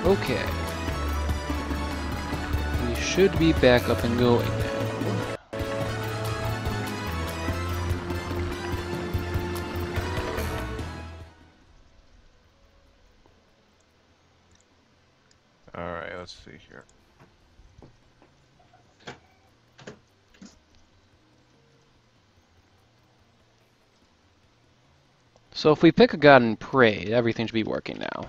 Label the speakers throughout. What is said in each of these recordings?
Speaker 1: Okay. We should be back up and going now.
Speaker 2: Alright, let's see here.
Speaker 1: So if we pick a god and pray, everything should be working now.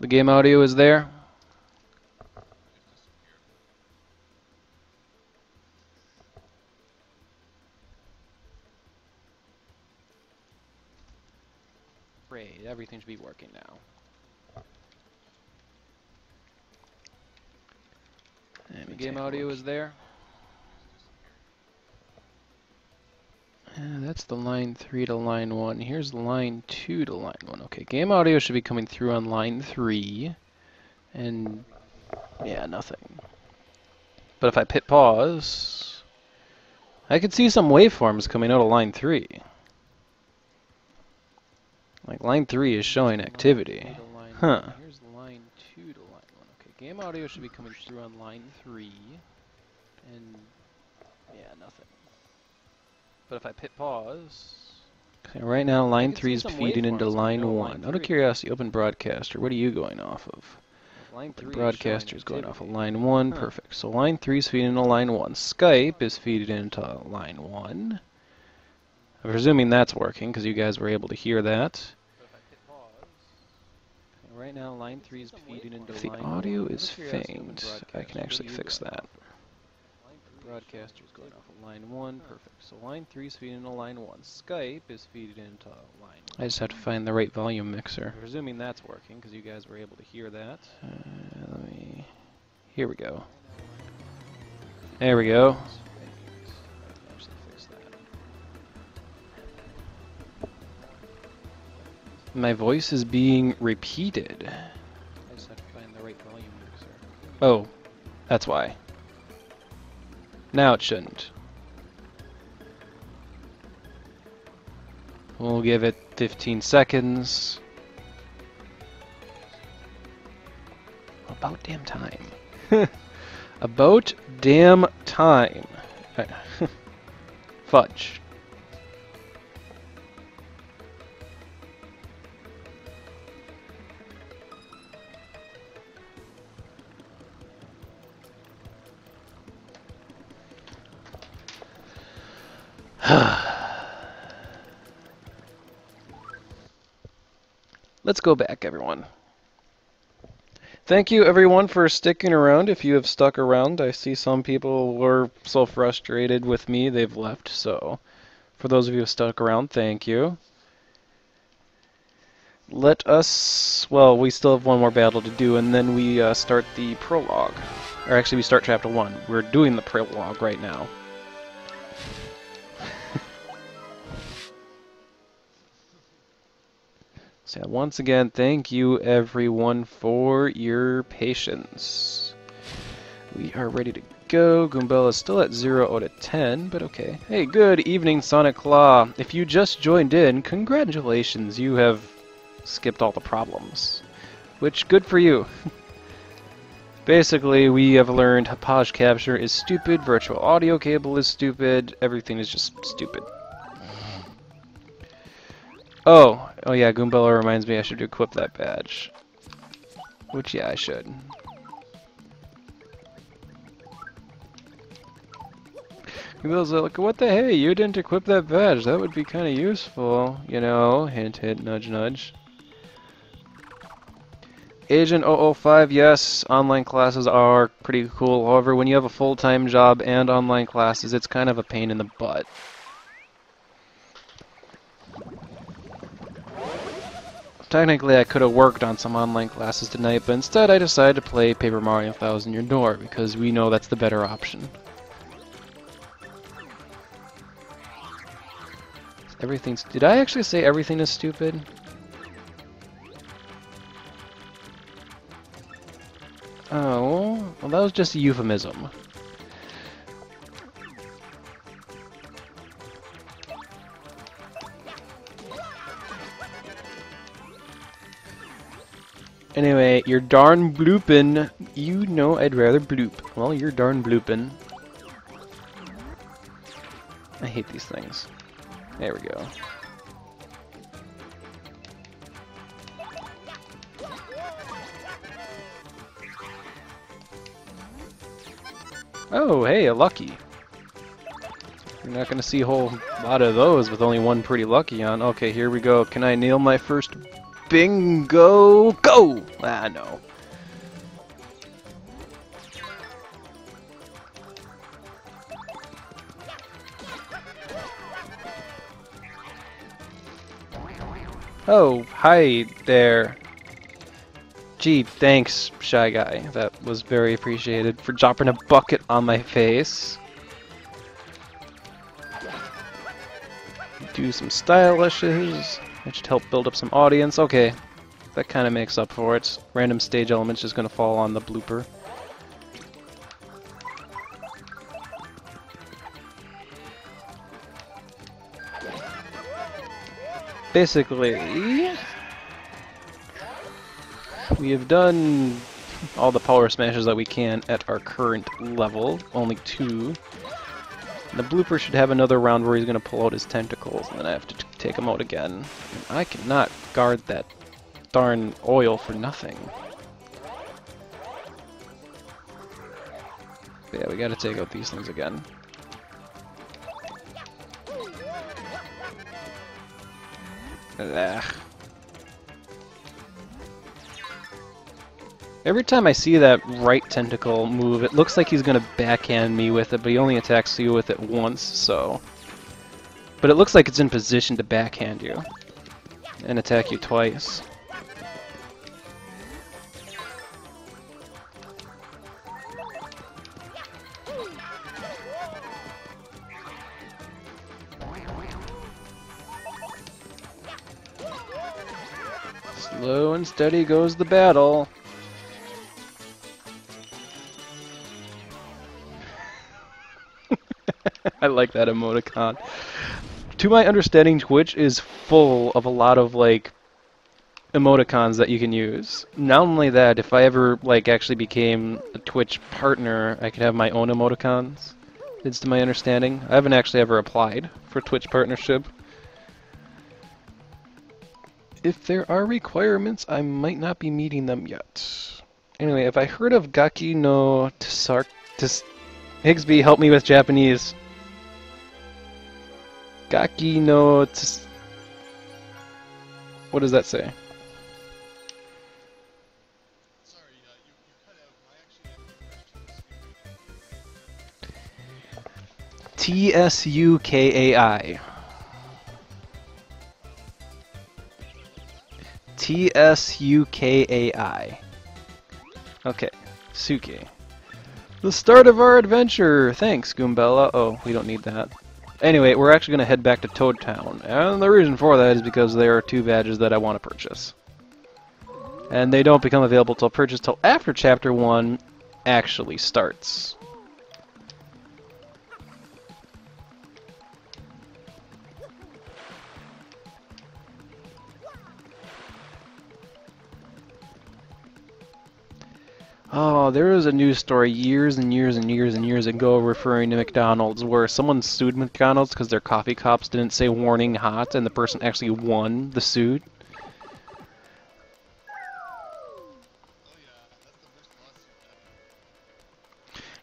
Speaker 1: The game audio is there. Pray, everything should be working now. The game audio is there. That's the line 3 to line 1. Here's line 2 to line 1. Okay, game audio should be coming through on line 3. And yeah, nothing. But if I hit pause, I could see some waveforms coming out of line 3. Like line 3 is showing activity. Huh. Here's line 2 to line 1. Okay, game audio should be coming through on line 3. And yeah, nothing. But if I hit pause... Okay, right now line 3 is feeding into line 1. Out of curiosity, open broadcaster. What are you going off of? Line 3 broadcaster is going off of line 1. Perfect. So line 3 is feeding into line 1. Skype is feeding into line 1. I'm presuming that's working because you guys were able to hear that. Right now line 3 is feeding into line 1. If the audio is faint, I can actually fix that. Broadcaster is going off of line 1. Perfect. So line 3 is feeding into line 1. Skype is feeding into line 1. I just have to find the right volume mixer. I'm presuming that's working because you guys were able to hear that. Here we go. There we go. My voice is being repeated. I just have to find the right volume mixer. Oh, that's why. Now it shouldn't. We'll give it 15 seconds. About damn time. About damn time. Fudge. Let's go back, everyone. Thank you, everyone, for sticking around. If you have stuck around, I see some people were so frustrated with me they've left. So, for those of you who stuck around, thank you. Let us... Well, we still have one more battle to do, and then we start the prologue. Or actually, we start Chapter 1. We're doing the prologue right now. So once again, thank you everyone for your patience. We are ready to go. Goombella is still at 0 out of 10, but okay. Hey, good evening, Sonic Claw. If you just joined in, congratulations, you have skipped all the problems. Which, good for you. Basically, we have learned Hapage Capture is stupid, virtual audio cable is stupid, everything is just stupid. Oh yeah, Goombella reminds me I should equip that badge. Which, yeah, I should. Goombella's like, what the hey, you didn't equip that badge, that would be kind of useful. You know, hint hint, nudge nudge. Agent 005, yes, online classes are pretty cool. However, when you have a full-time job and online classes, it's kind of a pain in the butt. Technically, I could have worked on some online classes tonight, but instead I decided to play Paper Mario Thousand Year Door, because we know that's the better option. Everything's... Did I actually say everything is stupid? Oh, well that was just a euphemism. Anyway, you're darn bloopin'. You know I'd rather bloop. Well, you're darn bloopin'. I hate these things. There we go. Oh, hey, a lucky. You're not gonna see a whole lot of those with only one pretty lucky on. Okay, here we go. Can I nail my first bingo? Go! Ah, no. Oh, hi there. Gee, thanks, Shy Guy. That was very appreciated for dropping a bucket on my face. Do some stylishes. That should help build up some audience. Okay, that kind of makes up for it. Random stage elements just gonna fall on the blooper. Basically, we have done all the power smashes that we can at our current level. Only 2. The blooper should have another round where he's going to pull out his tentacles, and then I have to take him out again. And I cannot guard that darn oil for nothing. But yeah, we got to take out these things again. Ugh. Every time I see that right tentacle move, it looks like he's gonna backhand me with it, but he only attacks you with it once, so... But it looks like it's in position to backhand you and attack you twice. Slow and steady goes the battle. I like that emoticon. To my understanding, Twitch is full of a lot of, like, emoticons that you can use. Not only that, if I ever, like, actually became a Twitch partner, I could have my own emoticons. It's to my understanding. I haven't actually ever applied for Twitch partnership. If there are requirements, I might not be meeting them yet. Anyway, have I heard of Gaki no Higsby, help me with Japanese. Gaki no what does that say?
Speaker 3: Sorry, you cut out. I actually have
Speaker 1: Tsukai. Tsukai. Okay, Suki. The start of our adventure! Thanks, Goombella. Oh, we don't need that. Anyway, we're actually going to head back to Toad Town, and the reason for that is because there are 2 badges that I want to purchase. And they don't become available till purchase till after Chapter 1 actually starts. Oh, there was a news story years and years and years and years ago referring to McDonald's where someone sued McDonald's because their coffee cups didn't say warning hot and the person actually won the suit.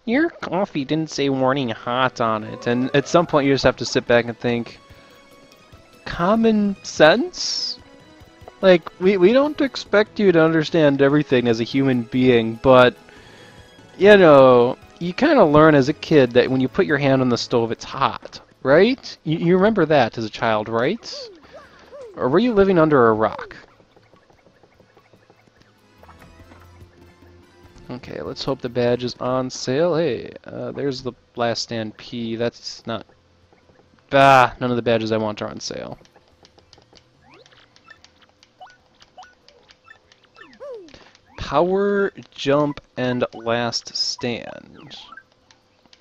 Speaker 1: Your coffee didn't say warning hot on it, and at some point you just have to sit back and think, common sense? Like, we don't expect you to understand everything as a human being, but, you know, you kind of learn as a kid that when you put your hand on the stove, it's hot, right? You remember that as a child, right? Or were you living under a rock? Okay, let's hope the badge is on sale. Hey, there's the last stand P. That's not... Bah, none of the badges I want are on sale. Power, jump, and last stand.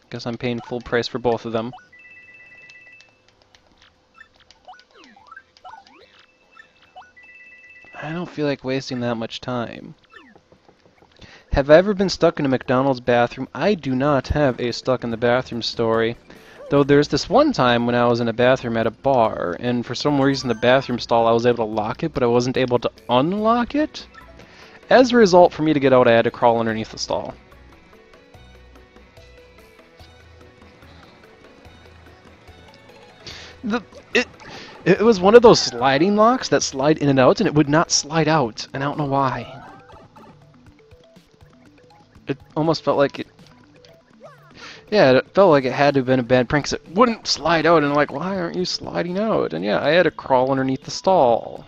Speaker 1: Guess I'm paying full price for both of them. I don't feel like wasting that much time. Have I ever been stuck in a McDonald's bathroom? I do not have a stuck in the bathroom story. Though there's this one time when I was in a bathroom at a bar, and for some reason the bathroom stall I was able to lock it, but I wasn't able to unlock it. As a result, for me to get out, I had to crawl underneath the stall. It was one of those sliding locks that slide in and out, and it would not slide out, and I don't know why. It almost felt like it... Yeah, it felt like it had to have been a bad prank, 'cause it wouldn't slide out, and I'm like, why aren't you sliding out? And yeah, I had to crawl underneath the stall.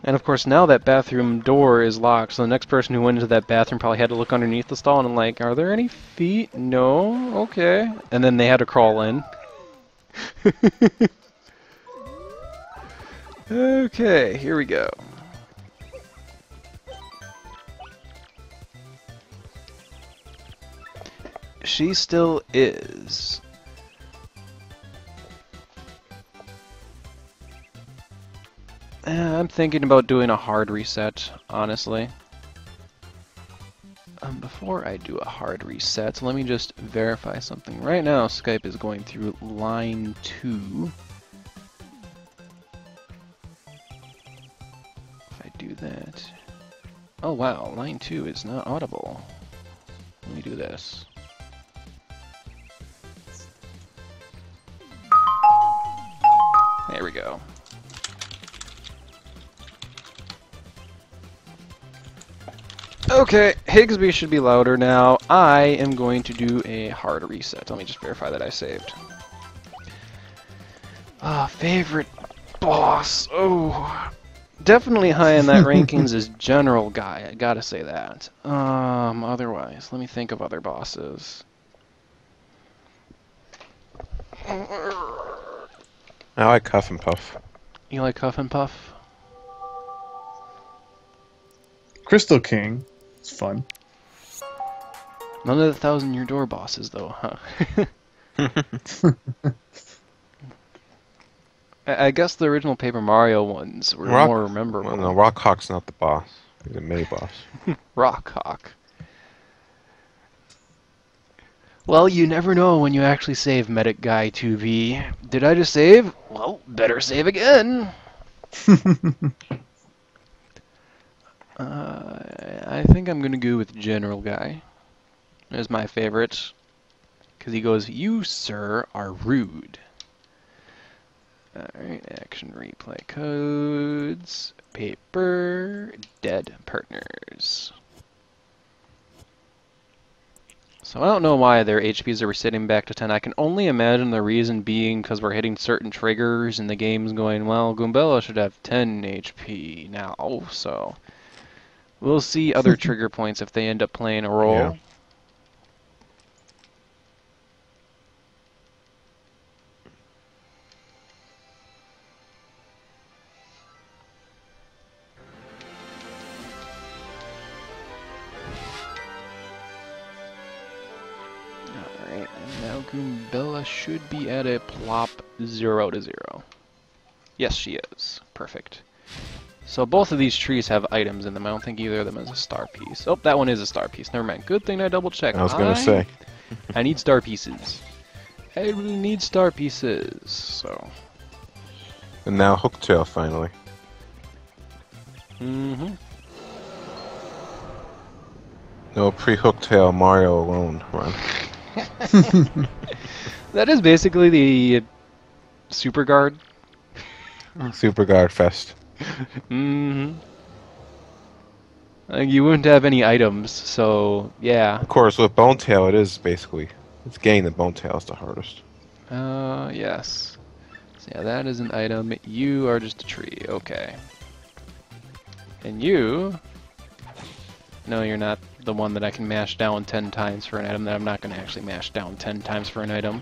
Speaker 1: And of course, now that bathroom door is locked, so the next person who went into that bathroom probably had to look underneath the stall, and I'm like, are there any feet? No? Okay. And then they had to crawl in. Okay, here we go. She still is. I'm thinking about doing a hard reset, honestly. Before I do a hard reset, let me just verify something. Right now, Skype is going through line 2. If I do that... Oh wow, line 2 is not audible. Let me do this. There we go. Okay, Higsby should be louder now. I am going to do a hard reset. Let me just verify that I saved. Favorite boss. Oh, definitely high in that rankings is General Guy. I gotta say that. Otherwise, let me think of other bosses.
Speaker 2: I like Huff and Puff.
Speaker 1: You like Huff and Puff?
Speaker 4: Crystal King. It's fun.
Speaker 1: None of the 1,000-year door bosses, though, huh? I guess the original Paper Mario ones were more memorable.
Speaker 2: Well, no, Rock Hawk's not the boss. He's a mini-boss.
Speaker 1: Rock Hawk. Well, you never know when you actually save Medic Guy 2V. Did I just save? Well, better save again. I think I'm gonna go with General Guy as my favorite, because he goes, "You, sir, are rude." Alright, action replay codes, paper, dead partners. So I don't know why their HPs are resetting back to 10. I can only imagine the reason being because we're hitting certain triggers and the game's going, well, Goombella should have 10 HP now, so... We'll see other trigger points if they end up playing a role.
Speaker 2: Yeah.
Speaker 1: Alright, and now Goombella should be at a plop 0 to 0. Yes, she is. Perfect. So both of these trees have items in them. I don't think either of them is a star piece. Oh, that one is a star piece. Never mind. Good thing I double checked.
Speaker 2: I was gonna say.
Speaker 1: I need star pieces. I really need star pieces. So.
Speaker 2: And now Hooktail finally.
Speaker 1: Mm-hmm.
Speaker 2: No pre-Hooktail Mario alone run.
Speaker 1: That is basically the super guard.
Speaker 2: Super Guard Fest.
Speaker 1: Mm-hmm. You wouldn't have any items, so yeah.
Speaker 2: Of course, with Bone Tail, it is basically it's getting the Bone Tail is the hardest.
Speaker 1: Yes. So yeah, that is an item. You are just a tree. Okay. And you... No, you're not the one that I can mash down 10 times for an item that I'm not going to actually mash down 10 times for an item.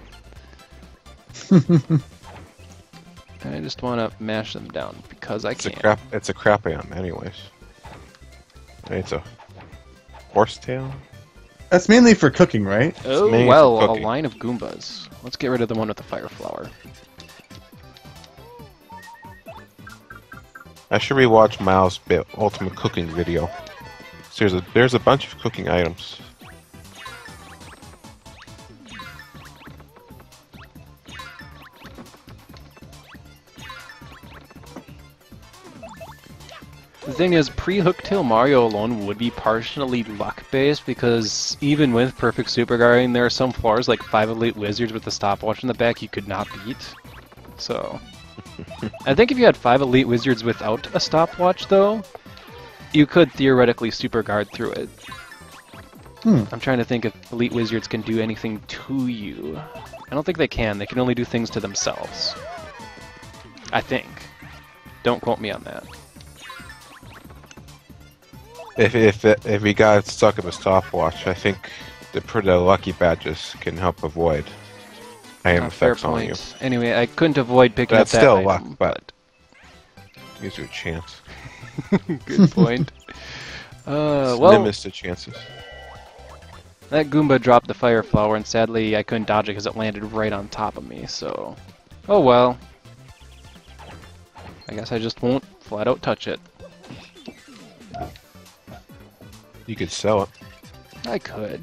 Speaker 1: I just want to mash them down because I can.
Speaker 2: It's a Crapion, anyways. It's a horsetail.
Speaker 4: That's mainly for cooking, right?
Speaker 1: Oh,
Speaker 2: mainly
Speaker 1: well,
Speaker 2: for
Speaker 1: a
Speaker 2: cooking.
Speaker 1: line of Goombas. Let's get rid of the one with the fire flower.
Speaker 2: I should rewatch Miles' ultimate cooking video. So there's a bunch of cooking items.
Speaker 1: The thing is, pre-Hooktail Mario alone would be partially luck-based, because even with perfect superguarding, there are some floors like 5 Elite Wizards with the stopwatch in the back you could not beat. So, I think if you had 5 Elite Wizards without a stopwatch, though, you could theoretically superguard through it. I'm trying to think if Elite Wizards can do anything to you. I don't think they can. They can only do things to themselves. I think. Don't quote me on that.
Speaker 2: If we got stuck in a stopwatch, I think the lucky badges can help avoid item
Speaker 1: Fair
Speaker 2: effects on you.
Speaker 1: point. Anyway, I couldn't avoid picking
Speaker 2: That's
Speaker 1: up that
Speaker 2: still
Speaker 1: item,
Speaker 2: luck, but gives you a chance.
Speaker 1: Good point. Well,
Speaker 2: Limits the chances.
Speaker 1: that Goomba dropped the fire flower, and sadly I couldn't dodge it because it landed right on top of me, so... Oh well. I guess I just won't flat out touch it.
Speaker 2: You could sell it.
Speaker 1: I could.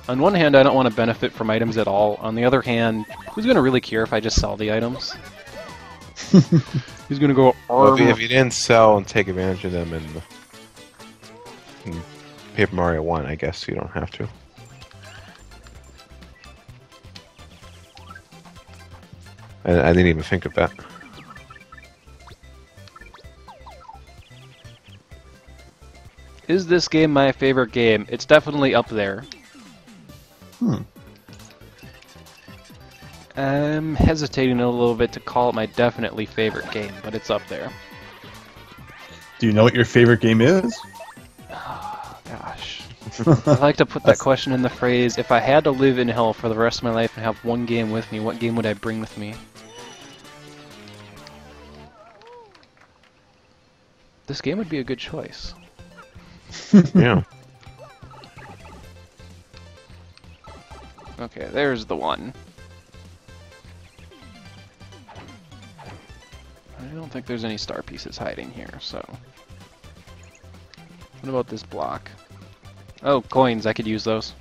Speaker 1: On one hand, I don't want to benefit from items at all. On the other hand, who's going to really care if I just sell the items? Who's going to go,
Speaker 2: Well, if you didn't sell and take advantage of them in Paper Mario 1, I guess you don't have to. I didn't even think of that.
Speaker 1: Is this game my favorite game? It's definitely up there. I'm hesitating a little bit to call it my definitely favorite game, but it's up there.
Speaker 4: Do you know what your favorite game is?
Speaker 1: Oh, gosh. I'd like to put that question in the phrase, if I had to live in hell for the rest of my life and have one game with me, what game would I bring with me? This game would be a good choice.
Speaker 2: Yeah.
Speaker 1: Okay, there's the one. I don't think there's any star pieces hiding here, so... What about this block? Oh, coins, I could use those.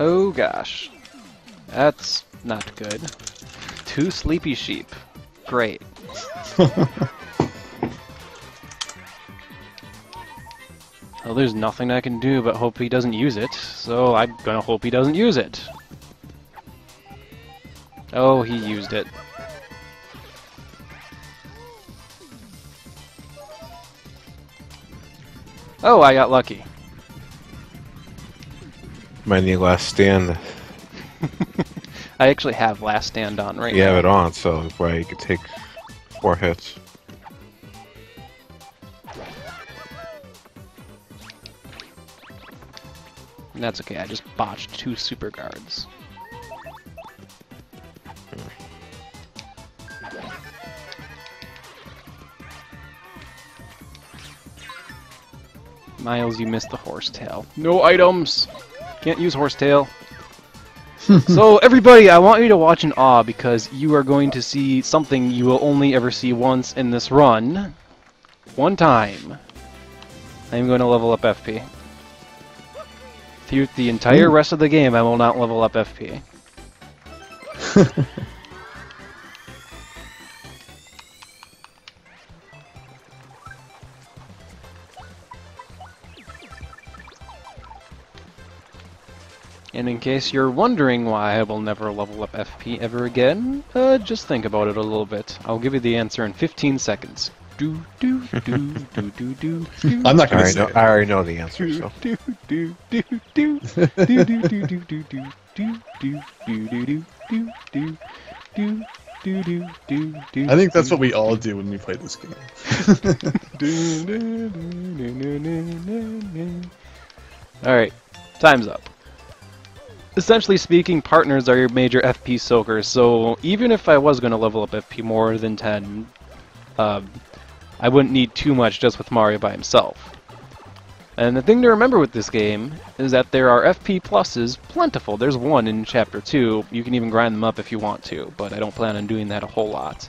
Speaker 1: Oh gosh. That's not good. 2 sleepy sheep. Great. Well, there's nothing I can do but hope he doesn't use it, so I'm gonna hope he doesn't use it. Oh, he used it. Oh, I got lucky.
Speaker 2: Might need last stand.
Speaker 1: I actually have last stand on right
Speaker 2: You
Speaker 1: now.
Speaker 2: have it on, so you could take 4 hits.
Speaker 1: And that's okay, I just botched 2 super guards. Miles, you missed the horsetail. No items! Can't use horsetail. So, everybody, I want you to watch in awe because you are going to see something you will only ever see once in this run. One time. I'm going to level up FP. Through the entire rest of the game, I will not level up FP. And in case you're wondering why I will never level up FP ever again, just think about it a little bit. I'll give you the answer in 15 seconds. Do do do do do do do.
Speaker 4: I'm not gonna say it.
Speaker 2: I already know the answer, so.
Speaker 1: Do do do do do do do do do do do do do do do do do do.
Speaker 4: I think that's what we all do when we play this game.
Speaker 1: Alright, time's up. essentially speaking, partners are your major FP soakers, so even if I was going to level up FP more than 10, I wouldn't need too much just with Mario by himself. And the thing to remember with this game is that there are FP pluses plentiful. There's one in Chapter 2. You can even grind them up if you want to, but I don't plan on doing that a whole lot.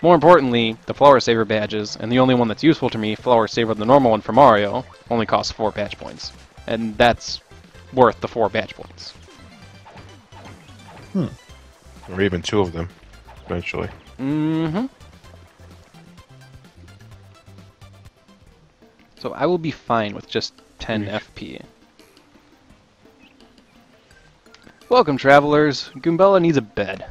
Speaker 1: More importantly, the Flower Saver badges, and the only one that's useful to me, Flower Saver, the normal one for Mario, only costs 4 badge points. And that's worth the 4 badge points.
Speaker 2: Or even 2 of them, eventually.
Speaker 1: Mm-hmm. So I will be fine with just 10 FP. Welcome, travelers. Goombella needs a bed.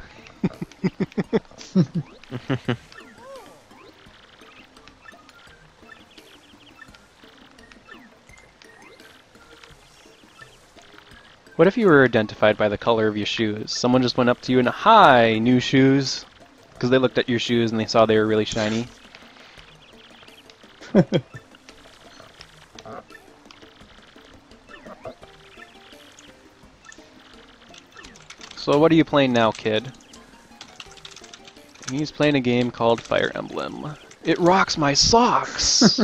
Speaker 1: What if you were identified by the color of your shoes? Someone just went up to you and, "Hi, new shoes," because they looked at your shoes and they saw they were really shiny. So what are you playing now, kid? He's playing a game called Fire Emblem. It rocks my socks!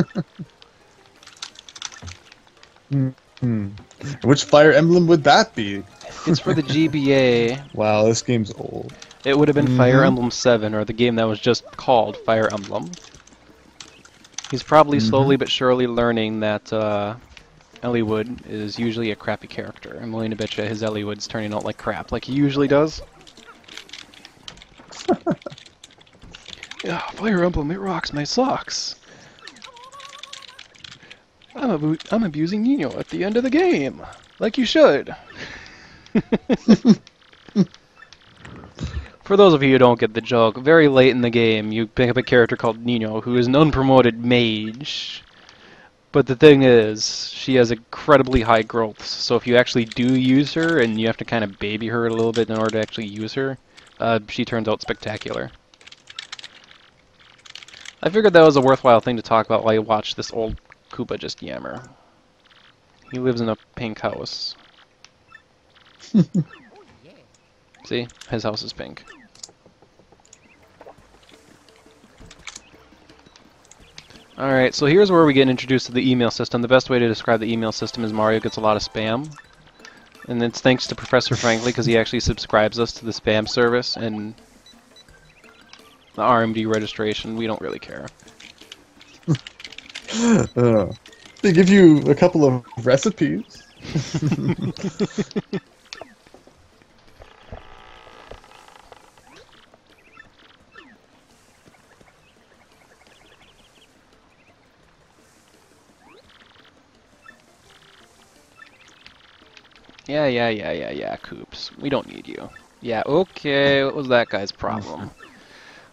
Speaker 4: Which Fire Emblem would that be?
Speaker 1: It's for the GBA.
Speaker 4: Wow, this game's old.
Speaker 1: It would have been Fire Emblem 7, or the game that was just called Fire Emblem. He's probably slowly but surely learning that Eliwood is usually a crappy character. I'm willing to bet you his Eliwood's turning out like crap, like he usually does. Yeah, Fire Emblem, it rocks my socks. I'm abusing Nino at the end of the game, like you should. For those of you who don't get the joke, very late in the game you pick up a character called Nino, who is an unpromoted mage. But the thing is, she has incredibly high growth, so if you actually do use her, and you have to kind of baby her a little bit in order to actually use her, she turns out spectacular. I figured that was a worthwhile thing to talk about while you watch this old Koopa just yammer. He lives in a pink house. See? His house is pink. Alright, so here's where we get introduced to the email system. The best way to describe the email system is Mario gets a lot of spam. And it's thanks to Professor Frankly, because he actually subscribes us to the spam service, and the RMD registration, we don't really care.
Speaker 4: They give you a couple of recipes.
Speaker 1: Yeah, Koops. We don't need you. Yeah, okay, what was that guy's problem?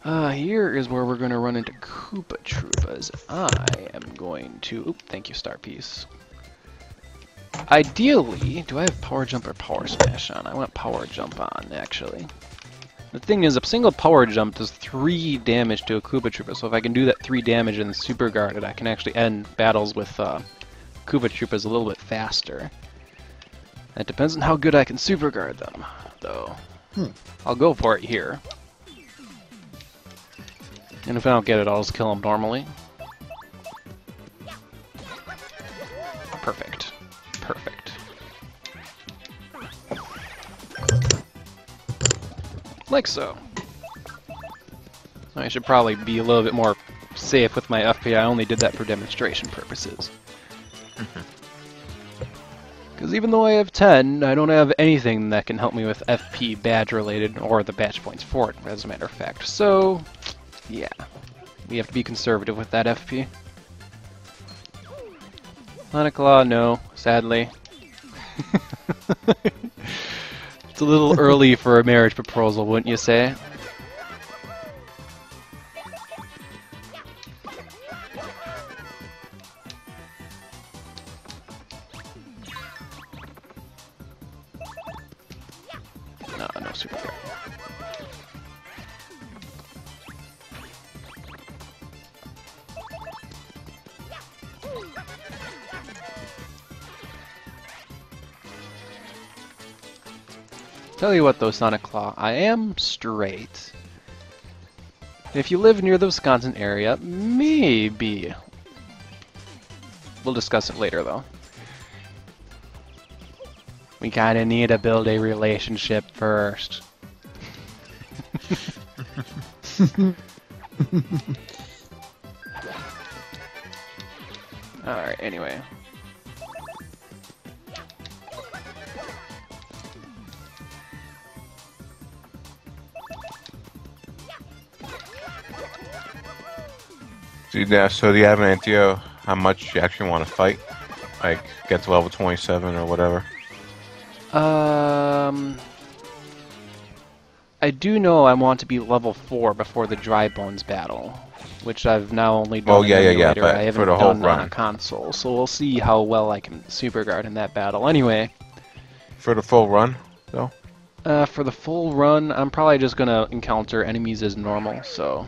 Speaker 1: Here is where we're going to run into Koopa Troopas. I am going to... Oop, thank you, Star Piece. Ideally, do I have Power Jump or Power Smash on? I want Power Jump on, actually. The thing is, a single Power Jump does 3 damage to a Koopa Troopa, so if I can do that 3 damage and super guard it, I can actually end battles with Koopa Troopas a little bit faster. It depends on how good I can super guard them, though. I'll go for it here. And if I don't get it, I'll just kill them normally. Perfect. Perfect. Like so. I should probably be a little bit more safe with my FP. I only did that for demonstration purposes. Because even though I have 10, I don't have anything that can help me with FP badge related, or the badge points for it, as a matter of fact. So, yeah. We have to be conservative with that FP. Sonic Law, no, sadly. It's a little early for a marriage proposal, wouldn't you say? No super guard. Tell you what though, Sonic Claw, I am straight. If you live near the Wisconsin area, maybe. We'll discuss it later though. We kinda need to build a relationship first. Alright, anyway.
Speaker 2: So do you have an idea how much you actually want to fight? Like, get to level 27 or whatever?
Speaker 1: I do know I want to be level 4 before the Dry Bones battle, which I've now only done
Speaker 2: Oh, yeah,
Speaker 1: in
Speaker 2: yeah,
Speaker 1: emulator.
Speaker 2: but
Speaker 1: I haven't
Speaker 2: for the whole
Speaker 1: done on a
Speaker 2: run.
Speaker 1: console, so we'll see how well I can superguard in that battle. Anyway,
Speaker 2: For the full run, though?
Speaker 1: for the full run, I'm probably just gonna encounter enemies as normal, so...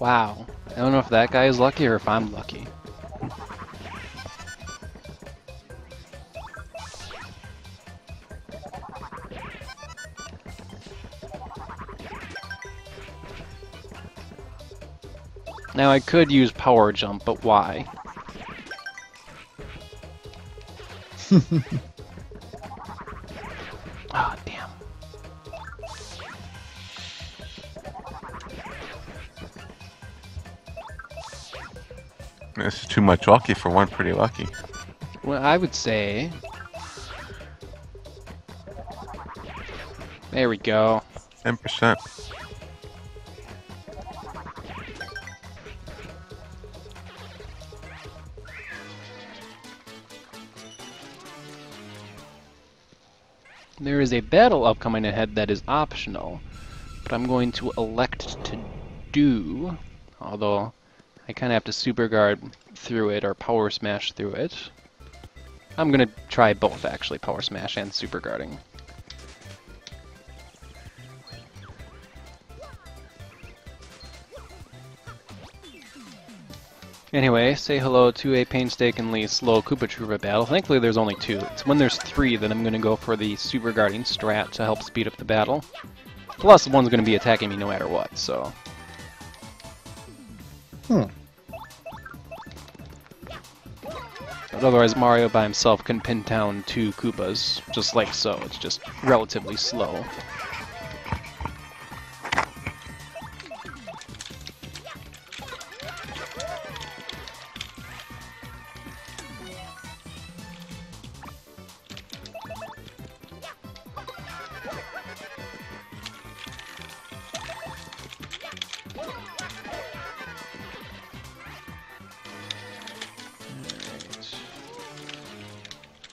Speaker 1: Wow. I don't know if that guy is lucky or if I'm lucky. Now I could use power jump, but why? Ah, damn.
Speaker 2: This is too much lucky for one pretty lucky.
Speaker 1: Well, I would say... There we go.
Speaker 2: 10%.
Speaker 1: There is a battle upcoming ahead that is optional, but I'm going to elect to do, although I kind of have to super guard through it or power smash through it. I'm going to try both actually, power smash and super guarding. Anyway, say hello to a painstakingly slow Koopa Troopa battle. Thankfully there's only 2. It's when there's 3 that I'm going to go for the super guarding strat to help speed up the battle. Plus, one's going to be attacking me no matter what, so... But otherwise, Mario by himself can pin down 2 Koopas, just like so. It's just relatively slow.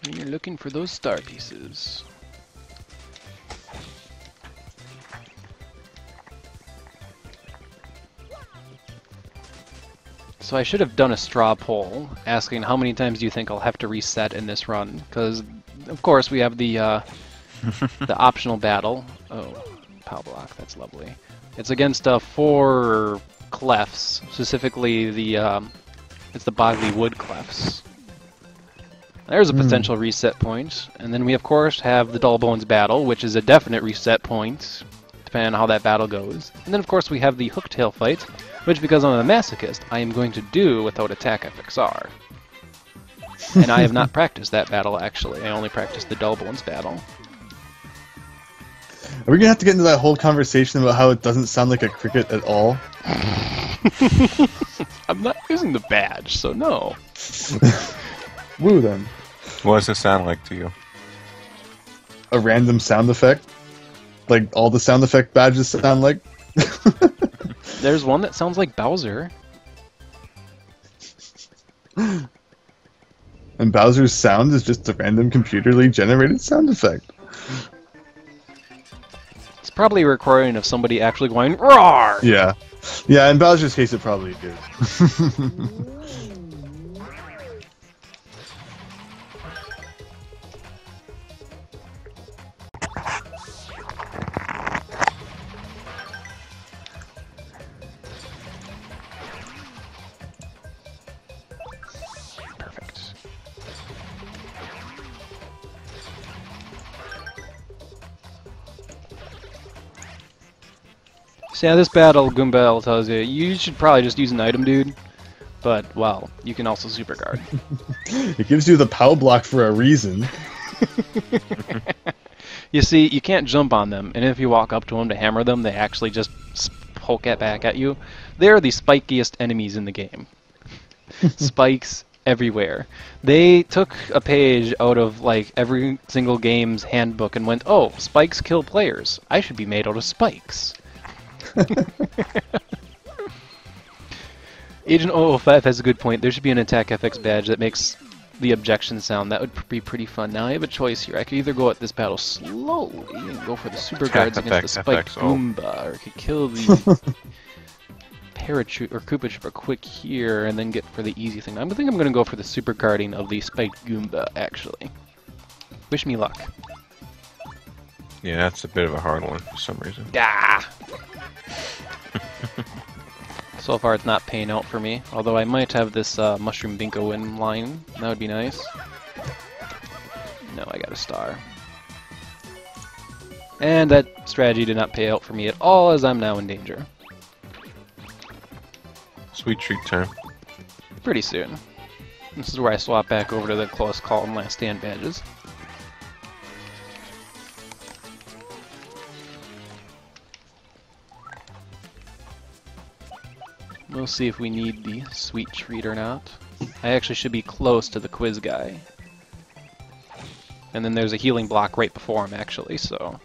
Speaker 1: And you're looking for those star pieces. So I should have done a straw poll asking how many times do you think I'll have to reset in this run, because of course we have the the optional battle. Oh, pow block, that's lovely. It's against 4 Clefts, specifically the it's the Bogley Wood Clefts. There's a potential reset point, and then we of course have the Dull Bones battle, which is a definite reset point, depending on how that battle goes. And then of course we have the Hooktail fight, which because I'm a masochist, I am going to do without attack FXR. And I have not practiced that battle actually, I only practiced the Dull Bones battle.
Speaker 4: Are we gonna have to get into that whole conversation about how it doesn't sound like a cricket at all?
Speaker 1: I'm not using the badge, so no.
Speaker 4: Woo then.
Speaker 2: What does it sound like to you?
Speaker 4: A random sound effect? Like all the sound effect badges sound like?
Speaker 1: There's one that sounds like Bowser.
Speaker 4: And Bowser's sound is just a random computerly generated sound effect.
Speaker 1: It's probably a recording of somebody actually going roar.
Speaker 4: Yeah. Yeah, in Bowser's case it probably did.
Speaker 1: So yeah, this battle, Goomba tells you, you should probably just use an item, dude. But, well, you can also super guard.
Speaker 4: It gives you the POW block for a reason.
Speaker 1: You see, you can't jump on them, and if you walk up to them to hammer them, they actually just poke it back at you. They're the spikiest enemies in the game. Spikes everywhere. They took a page out of, like, every single game's handbook and went, oh, spikes kill players. I should be made out of spikes. Agent 005 has a good point. There should be an attack FX badge that makes the objection sound. That would be pretty fun. Now I have a choice here. I could either go at this battle slowly and go for the super guards against the spiked Goomba, or I could kill the Paratroop or Koopa Troopa quick here and then get for the easy thing. I think I'm going to go for the super guarding of the spiked Goomba, actually. Wish me luck.
Speaker 2: Yeah, that's a bit of a hard one for some reason.
Speaker 1: Ah! So far it's not paying out for me, although I might have this Mushroom Binko in line. That would be nice. No, I got a star. And that strategy did not pay out for me at all, as I'm now in danger.
Speaker 2: Sweet treat time.
Speaker 1: Pretty soon. This is where I swap back over to the close call and last stand badges. We'll see if we need the sweet treat or not. I actually should be close to the quiz guy. And then there's a healing block right before him, actually, so...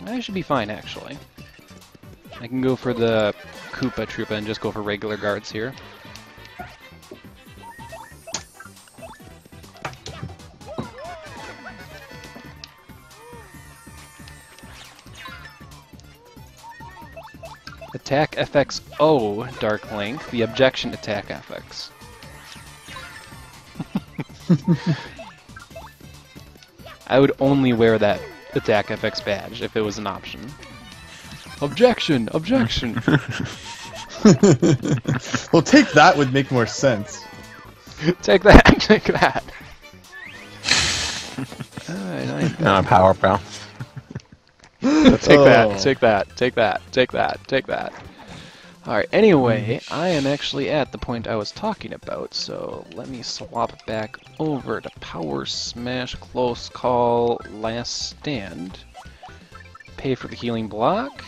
Speaker 1: I should be fine, actually. I can go for the Koopa Troopa and just go for regular guards here. Attack FX O, Dark Link, the objection attack FX. I would only wear that attack FX badge if it was an option. Objection! Objection!
Speaker 4: Well, take that would make more sense.
Speaker 1: Take that! Take that!
Speaker 2: Not a power bounce.
Speaker 1: Take that, take that, take that, take that, take that. Alright, anyway, I am actually at the point I was talking about, so let me swap back over to Power Smash Close Call Last Stand. Pay for the healing block,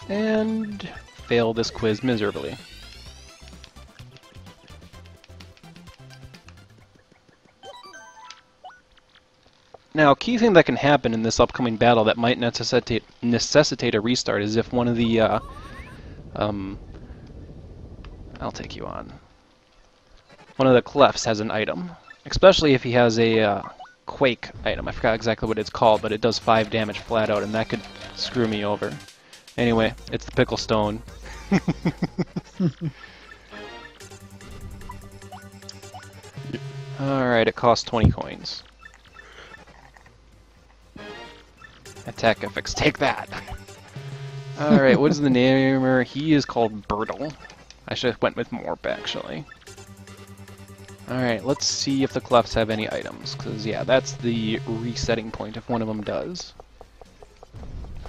Speaker 1: and fail this quiz miserably. Now, a key thing that can happen in this upcoming battle that might necessitate a restart is if one of the, I'll take you on. One of the Clefts has an item, especially if he has a Quake item. I forgot exactly what it's called, but it does 5 damage flat out, and that could screw me over. Anyway, it's the Pickle Stone. Alright, it costs 20 coins. Attack FX, take that! Alright, what is the namer? He is called Birtle. I should have went with Morp, actually. Alright, let's see if the Clefts have any items, because, yeah, that's the resetting point if one of them does.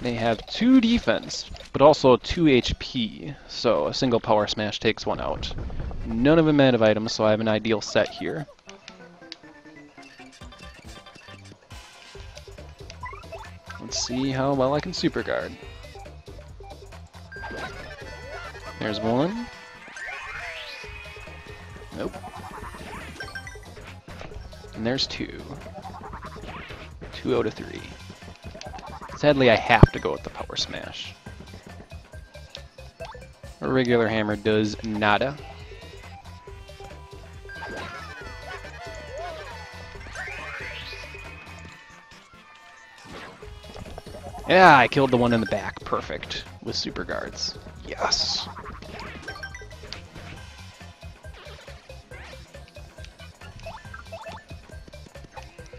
Speaker 1: They have 2 defense, but also 2 HP, so a single Power Smash takes one out. None of them have items, so I have an ideal set here. Let's see how well I can super guard. There's one. Nope. And there's 2. 2 out of 3. Sadly, I have to go with the Power Smash. A regular hammer does nada. Yeah, I killed the one in the back. Perfect. With super guards. Yes.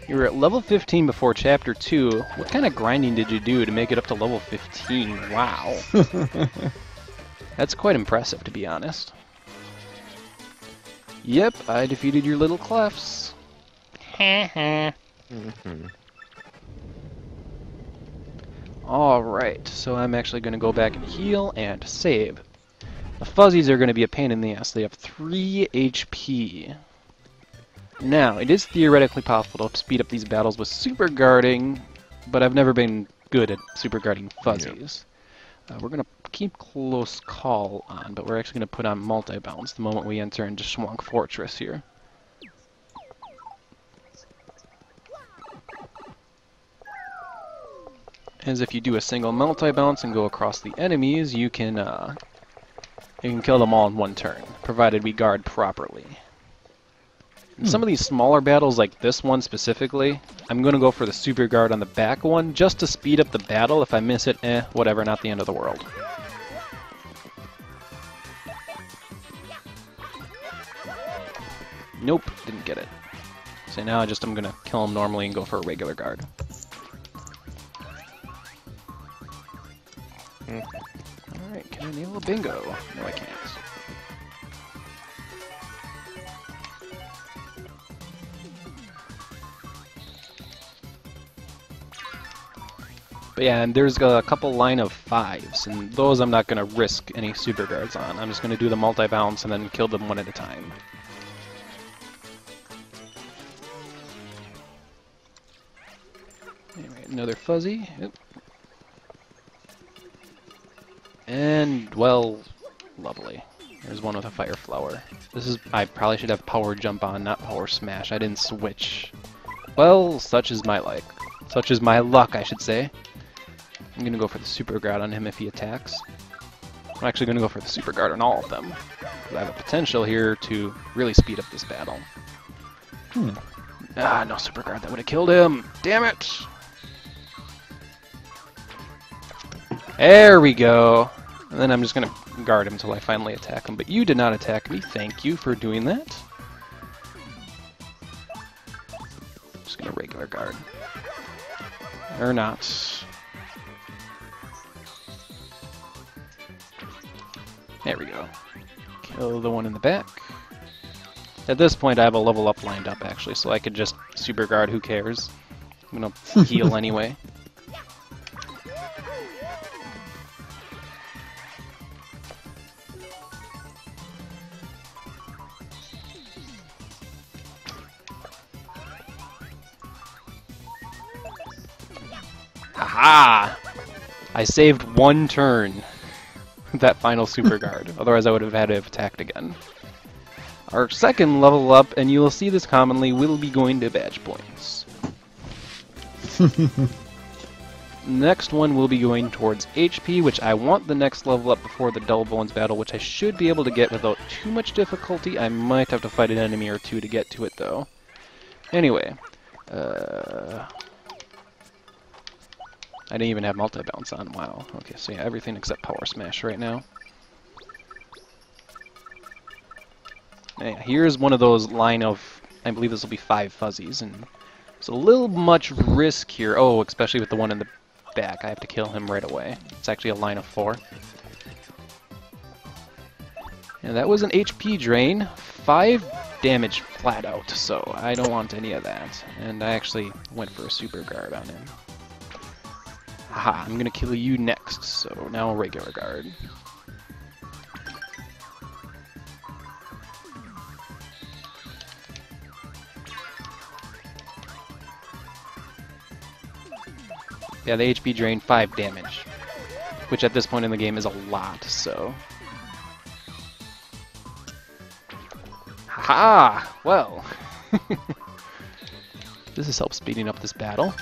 Speaker 1: You were at level 15 before Chapter 2. What kind of grinding did you do to make it up to level 15? Wow. That's quite impressive, to be honest. Yep, I defeated your little Clefts. Alright, so I'm actually going to go back and heal and save. The fuzzies are going to be a pain in the ass. They have 3 HP. Now, it is theoretically possible to speed up these battles with superguarding, but I've never been good at superguarding fuzzies. We're going to keep close call on, but we're actually going to put on multi-bounce the moment we enter into Hooktail Fortress here. As if you do a single multi-bounce and go across the enemies, you can kill them all in one turn, provided we guard properly. In some of these smaller battles, like this one specifically, I'm going to go for the super guard on the back one, just to speed up the battle. If I miss it, whatever, not the end of the world. Nope, didn't get it. So now I'm going to kill him normally and go for a regular guard. Alright, can I nail a bingo? No, I can't. But yeah, and there's a couple line of 5s, and those I'm not going to risk any super guards on. I'm just going to do the multi-bounce and then kill them one at a time. Anyway, another fuzzy. Oop. And, well, lovely. There's one with a fire flower. This is, I probably should have power jump on, not power smash. I didn't switch. Well, such is my luck. Such is my luck, I should say. I'm gonna go for the super guard on him if he attacks. I'm actually gonna go for the super guard on all of them. I have a potential here to really speed up this battle. Ah, no super guard, that would have killed him! Damn it! There we go! And then I'm just gonna guard him until I finally attack him. But you did not attack me, thank you for doing that. Just gonna regular guard. Or not. There we go. Kill the one in the back. At this point I have a level up lined up actually, so I could just super guard, who cares. I'm gonna heal anyway. Haha! I saved one turn. That final super guard. Otherwise I would have had to have attacked again. Our second level up, and you will see this commonly, will be going to badge points. Next one will be going towards HP, which I want the next level up before the Dull Bones battle, which I should be able to get without too much difficulty. I might have to fight an enemy or two to get to it though. Anyway, I didn't even have multi-bounce on. Wow. Okay, so yeah, everything except power smash right now. Yeah, here's one of those line of, I believe this will be 5 fuzzies, and it's a little much risk here. Oh, especially with the one in the back. I have to kill him right away. It's actually a line of 4. And that was an HP drain. 5 damage flat out, so I don't want any of that. And I actually went for a super guard on him. Haha, I'm gonna kill you next, so now a regular guard. Yeah, the HP drain 5 damage, which at this point in the game is a lot, so... Haha! Well, this has helped speeding up this battle.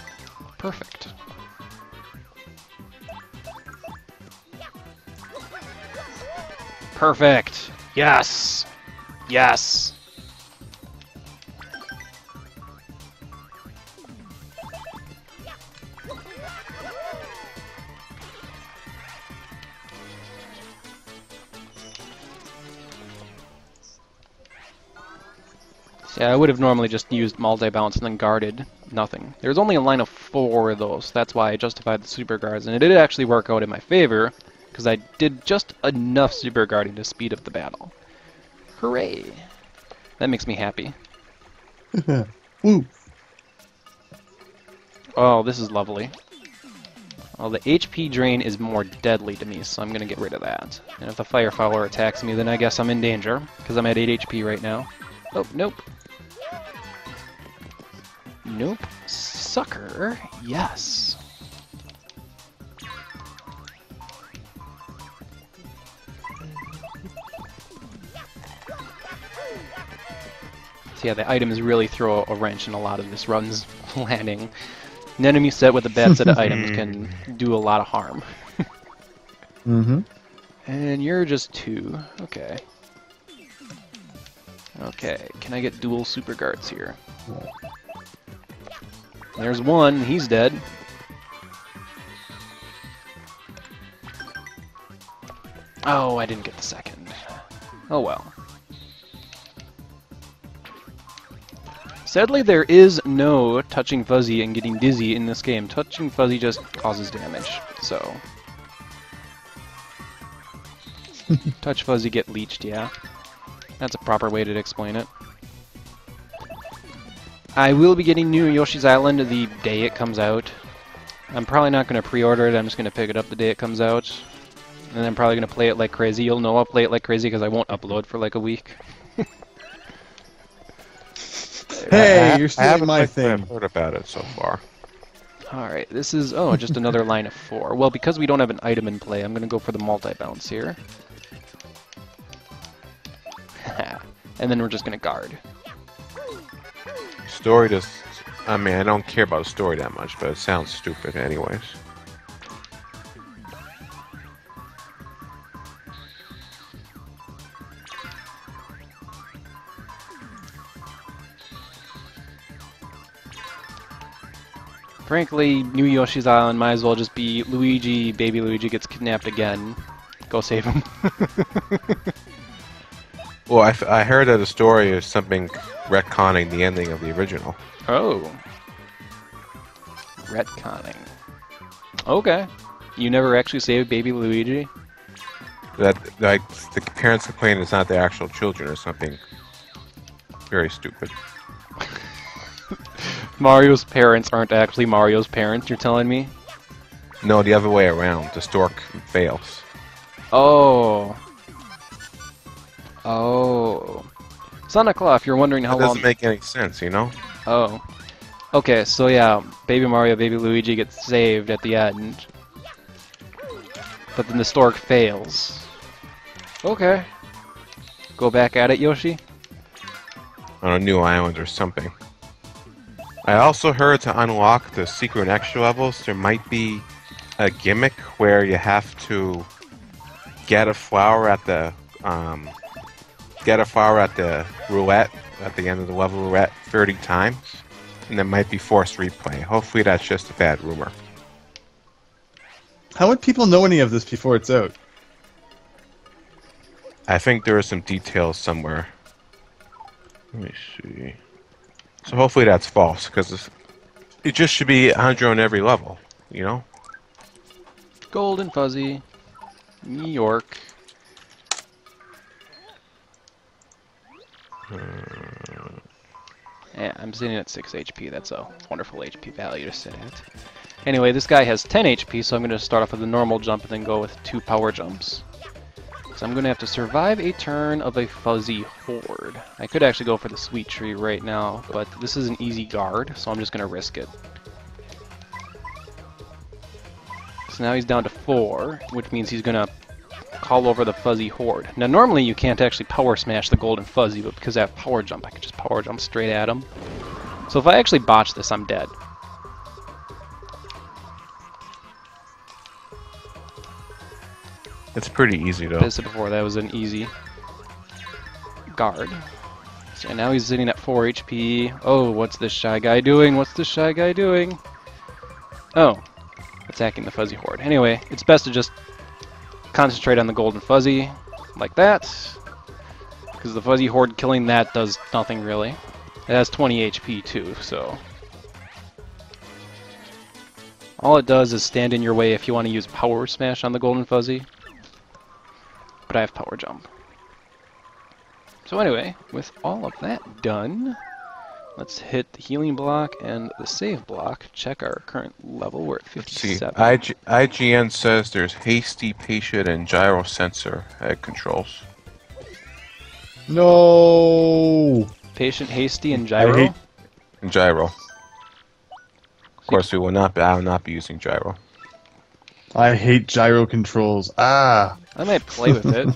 Speaker 1: Perfect. Perfect! Yes! Yes! Yeah, I would have normally just used multi-bounce and then guarded. Nothing. There's only a line of 4 of those. That's why I justified the super guards, and it did actually work out in my favor, because I did just enough super guarding to speed up the battle. Hooray! That makes me happy.
Speaker 4: Woo!
Speaker 1: Oh, this is lovely. Well, the HP drain is more deadly to me, so I'm gonna get rid of that. And if the fire follower attacks me, then I guess I'm in danger, because I'm at 8 HP right now. Oh, nope. Nope. Sucker. Yes. So yeah, the items really throw a wrench in a lot of this run's planning. An enemy set with a bad set of items can do a lot of harm.
Speaker 4: Mm-hmm.
Speaker 1: And you're just 2. Okay. Okay, can I get dual super guards here? There's 1, he's dead. Oh, I didn't get the second. Oh well. Sadly, there is no touching Fuzzy and getting dizzy in this game. Touching Fuzzy just causes damage, so... Touch Fuzzy, get leeched, yeah. That's a proper way to explain it. I will be getting New Yoshi's Island the day it comes out. I'm probably not going to pre-order it, I'm just going to pick it up the day it comes out. And I'm probably going to play it like crazy. You'll know I'll play it like crazy because I won't upload for like a week.
Speaker 4: Hey, you're stealing my
Speaker 2: I've
Speaker 4: thing.
Speaker 2: heard about it so far.
Speaker 1: Alright, this is, oh, just another line of 4. Well, because we don't have an item in play, I'm going to go for the multi-bounce here. And then we're just going to guard.
Speaker 2: Story does... I mean, I don't care about the story that much, but it sounds stupid anyways.
Speaker 1: Frankly, New Yoshi's Island might as well just be Luigi, baby Luigi gets kidnapped again. Go save him.
Speaker 2: Well, I heard that the story is something retconning the ending of the original.
Speaker 1: Oh. Retconning. Okay. You never actually saved baby Luigi?
Speaker 2: That, like, the parents complain it's not their actual children or something very stupid.
Speaker 1: Mario's parents aren't actually Mario's parents, you're telling me?
Speaker 2: No, the other way around. The stork fails.
Speaker 1: Oh. Oh. Santa Claus, if you're wondering how
Speaker 2: That
Speaker 1: long...
Speaker 2: doesn't make any sense, you know?
Speaker 1: Oh. Okay, so yeah, baby Mario, baby Luigi gets saved at the end. But then the stork fails. Okay. Go back at it, Yoshi?
Speaker 2: On a new island or something. I also heard to unlock the secret and extra levels, there might be a gimmick where you have to get a flower at the roulette at the end of the level roulette 30 times, and there might be forced replay. Hopefully that's just a bad rumor.
Speaker 4: How would people know any of this before it's out?
Speaker 2: I think there are some details somewhere. Let me see. So hopefully that's false, because it just should be 100 on every level, you know?
Speaker 1: Golden Fuzzy. New York. Yeah, I'm sitting at 6 HP. That's a wonderful HP value to sit at. Anyway, this guy has 10 HP, so I'm going to start off with a normal jump and then go with 2 power jumps. So I'm going to have to survive a turn of a fuzzy horde. I could actually go for the sweet tree right now, but this is an easy guard, so I'm just going to risk it. So now he's down to 4, which means he's going to call over the fuzzy horde. Now normally you can't actually power smash the golden fuzzy, but because I have power jump, I can just power jump straight at him. So if I actually botch this, I'm dead.
Speaker 2: It's pretty easy though.
Speaker 1: As I said before, that was an easy guard. So now he's sitting at 4 HP. Oh, what's this shy guy doing? What's this shy guy doing? Oh, attacking the fuzzy horde. Anyway, it's best to just concentrate on the golden fuzzy, like that. Because the fuzzy horde killing that does nothing really. It has 20 HP too, so... all it does is stand in your way if you want to use power smash on the golden fuzzy. But I have power jump. So anyway, with all of that done, Let's hit the healing block and the save block. Check our current level. We're at
Speaker 2: Let's see.
Speaker 1: 57.
Speaker 2: IGN says there's hasty, patient, and gyro sensor head controls.
Speaker 4: No.
Speaker 1: Patient, hasty, and
Speaker 4: I
Speaker 1: gyro.
Speaker 4: hate-
Speaker 2: And gyro. Of course, we will not. I will not be using gyro.
Speaker 4: I hate gyro controls. Ah.
Speaker 1: I might play with it.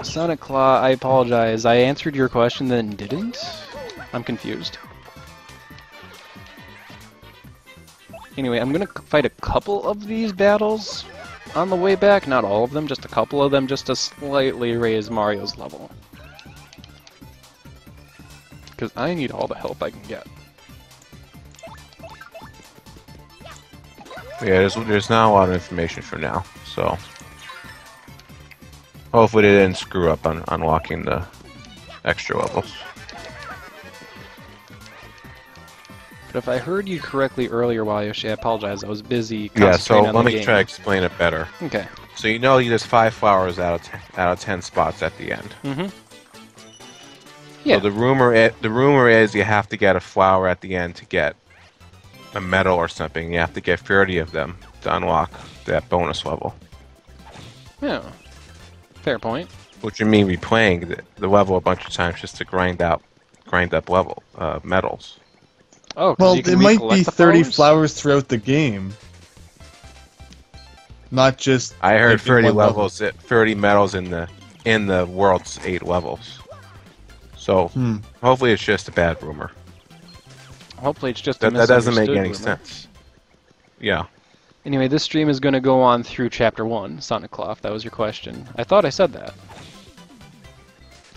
Speaker 1: Sonic Claw, I apologize. I answered your question then didn't? I'm confused. Anyway, I'm gonna fight a couple of these battles on the way back. Not all of them, just a couple of them, just to slightly raise Mario's level. Because I need all the help I can get.
Speaker 2: Yeah, there's not a lot of information for now, so hopefully they didn't screw up on unlocking the extra levels.
Speaker 1: But if I heard you correctly earlier, Yoshi, I apologize. I was busy
Speaker 2: Yeah, so
Speaker 1: concentrating on
Speaker 2: let
Speaker 1: the
Speaker 2: me
Speaker 1: game.
Speaker 2: try to explain it better.
Speaker 1: Okay.
Speaker 2: So you know there's 5 flowers out of 10 spots at the end.
Speaker 1: Mm-hmm. Yeah.
Speaker 2: So the rumor is you have to get a flower at the end to get a medal or something. You have to get 30 of them to unlock that bonus level.
Speaker 1: Yeah. Fair point.
Speaker 2: Which would mean replaying the level a bunch of times just to grind up level medals.
Speaker 1: Oh, 'cause
Speaker 4: Well,
Speaker 1: you can
Speaker 4: it might be
Speaker 1: recollect the
Speaker 4: 30
Speaker 1: flowers?
Speaker 4: flowers throughout the game. Not just.
Speaker 2: I heard
Speaker 4: like, in
Speaker 2: 30
Speaker 4: one level.
Speaker 2: levels, 30 medals in the world's 8 levels. So hopefully it's just a bad rumor.
Speaker 1: Hopefully it's just a
Speaker 2: That doesn't make
Speaker 1: misunderstood
Speaker 2: any
Speaker 1: rumor.
Speaker 2: sense. Yeah.
Speaker 1: Anyway, this stream is going to go on through Chapter 1, Sonic Claw, if that was your question. I thought I said that.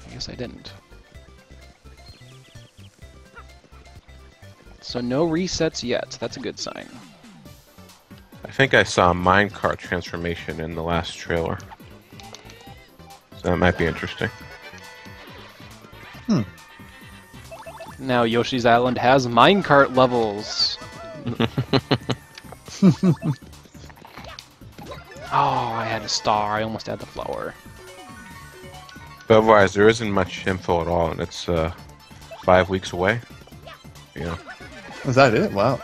Speaker 1: I guess I didn't. So no resets yet. That's a good sign.
Speaker 2: I think I saw a minecart transformation in the last trailer. So that might be interesting.
Speaker 1: Now Yoshi's Island has minecart levels. Oh, I had a star. I almost had the flower.
Speaker 2: But otherwise, there isn't much info at all, and it's 5 weeks away. Yeah.
Speaker 4: Was that it? Wow.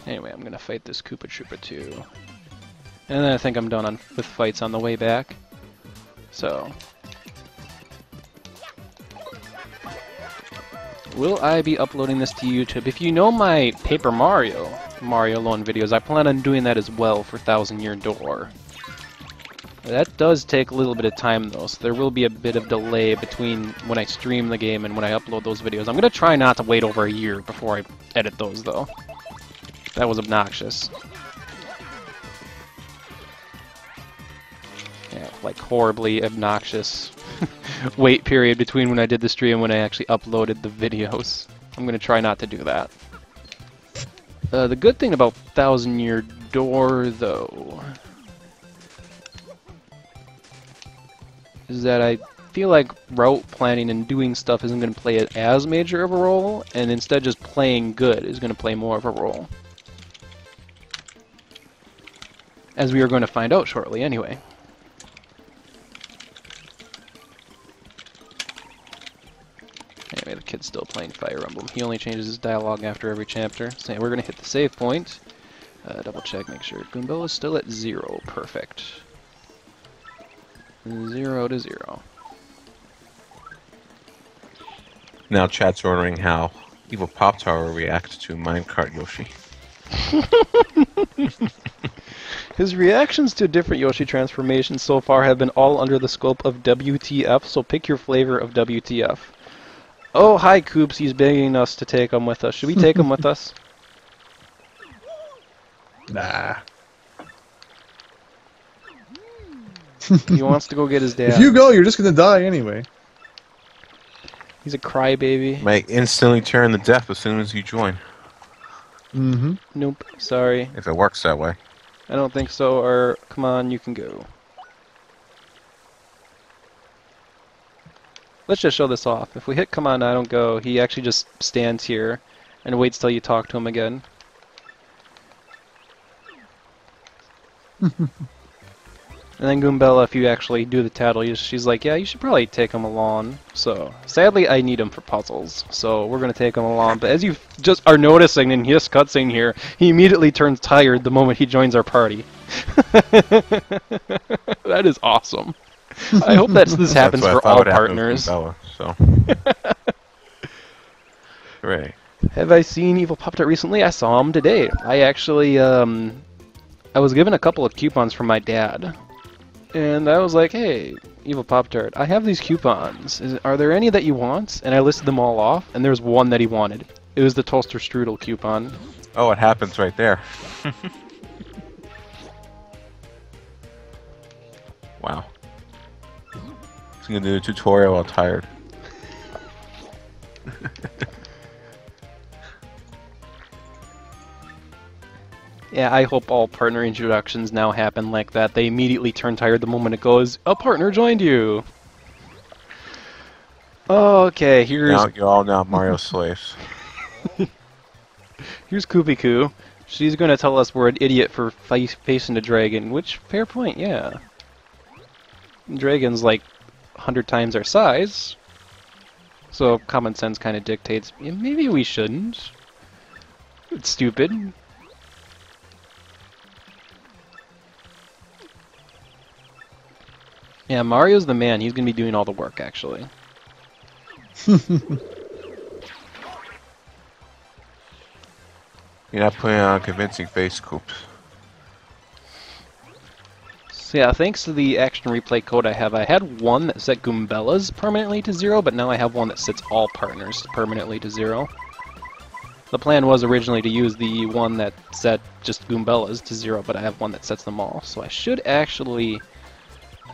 Speaker 1: Anyway, I'm gonna fight this Koopa Troopa too. And then I think I'm done with fights on the way back. So. Will I be uploading this to YouTube? If you know my Paper Mario Alone videos, I plan on doing that as well for 1000 Year Door. That does take a little bit of time though, so there will be a bit of delay between when I stream the game and when I upload those videos. I'm gonna try not to wait over a year before I edit those though. That was obnoxious. Yeah, like horribly obnoxious wait period between when I did the stream and when I actually uploaded the videos. I'm gonna try not to do that. The good thing about 1000 Year Door though is that I feel like route planning and doing stuff isn't going to play as major of a role, and instead just playing good is going to play more of a role. As we are going to find out shortly anyway. Anyway, the kid's still playing Fire Emblem. He only changes his dialogue after every chapter. So yeah, we're going to hit the save point. Double check, make sure Goomba is still at 0. Perfect. 0 to 0.
Speaker 2: Now chat's ordering how Evil Pop Tower will react to Minecart Yoshi.
Speaker 1: His reactions to different Yoshi transformations so far have been all under the scope of WTF, so pick your flavor of WTF. Oh, hi Koops, he's begging us to take him with us. Should we take him with us?
Speaker 4: Nah.
Speaker 1: He wants to go get his dad.
Speaker 4: If you go, you're just gonna die anyway.
Speaker 1: He's a crybaby.
Speaker 2: Might instantly turn the deaf as soon as you join,
Speaker 4: Mm-hmm.
Speaker 1: Nope, sorry.
Speaker 2: if it works that way.
Speaker 1: I don't think so, or come on, you can go. Let's just show this off. If we hit come on, I don't go, he actually just stands here and waits till you talk to him again. And then Goombella, if you actually do the tattle, she's like, yeah, you should probably take him along. So, sadly, I need him for puzzles, so we're going to take him along. But as you just are noticing in this cutscene here, he immediately turns tired the moment he joins our party. That is awesome. I hope this happens for all partners.
Speaker 2: Goombella, so. Hooray.
Speaker 1: Have I seen Evil Pop-Tart recently? I saw him today. I actually, I was given a couple of coupons from my dad. And I was like, hey, Evil Pop-Tart, I have these coupons. Are there any that you want? And I listed them all off, and there was one that he wanted. It was the Toaster Strudel coupon.
Speaker 2: Oh, it happens right there. Wow. He's gonna do a tutorial while tired.
Speaker 1: Yeah, I hope all partner introductions now happen like that. They immediately turn tired the moment it goes, a partner joined you! Okay, here's...
Speaker 2: Now you're all now Mario slaves.
Speaker 1: Here's Koopa. She's gonna tell us we're an idiot for facing the dragon, which, fair point, yeah. Dragon's like 100 times our size. So common sense kind of dictates, yeah, maybe we shouldn't. It's stupid. Yeah, Mario's the man. He's going to be doing all the work, actually.
Speaker 2: You're not putting on a convincing face, Coops.
Speaker 1: So yeah, thanks to the action replay code I had one that set Goombella's permanently to 0, but now I have one that sets all partners permanently to 0. The plan was originally to use the one that set just Goombella's to 0, but I have one that sets them all. So I should actually...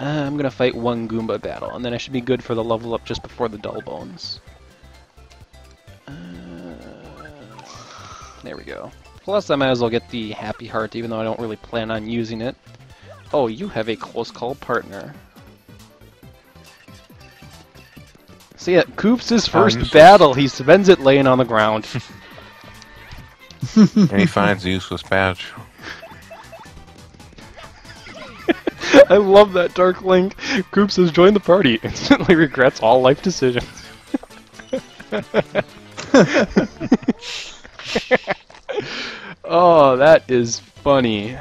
Speaker 1: I'm gonna fight one Goomba battle, and then I should be good for the level up just before the Dull Bones. There we go. Plus, I might as well get the Happy Heart, even though I don't really plan on using it. Oh, you have a close call partner. So yeah, Koops' first battle, he spends it laying on the ground.
Speaker 2: And he finds a useless badge.
Speaker 1: I love that Dark Link. Koops has joined the party. Instantly regrets all life decisions. Oh, that is funny.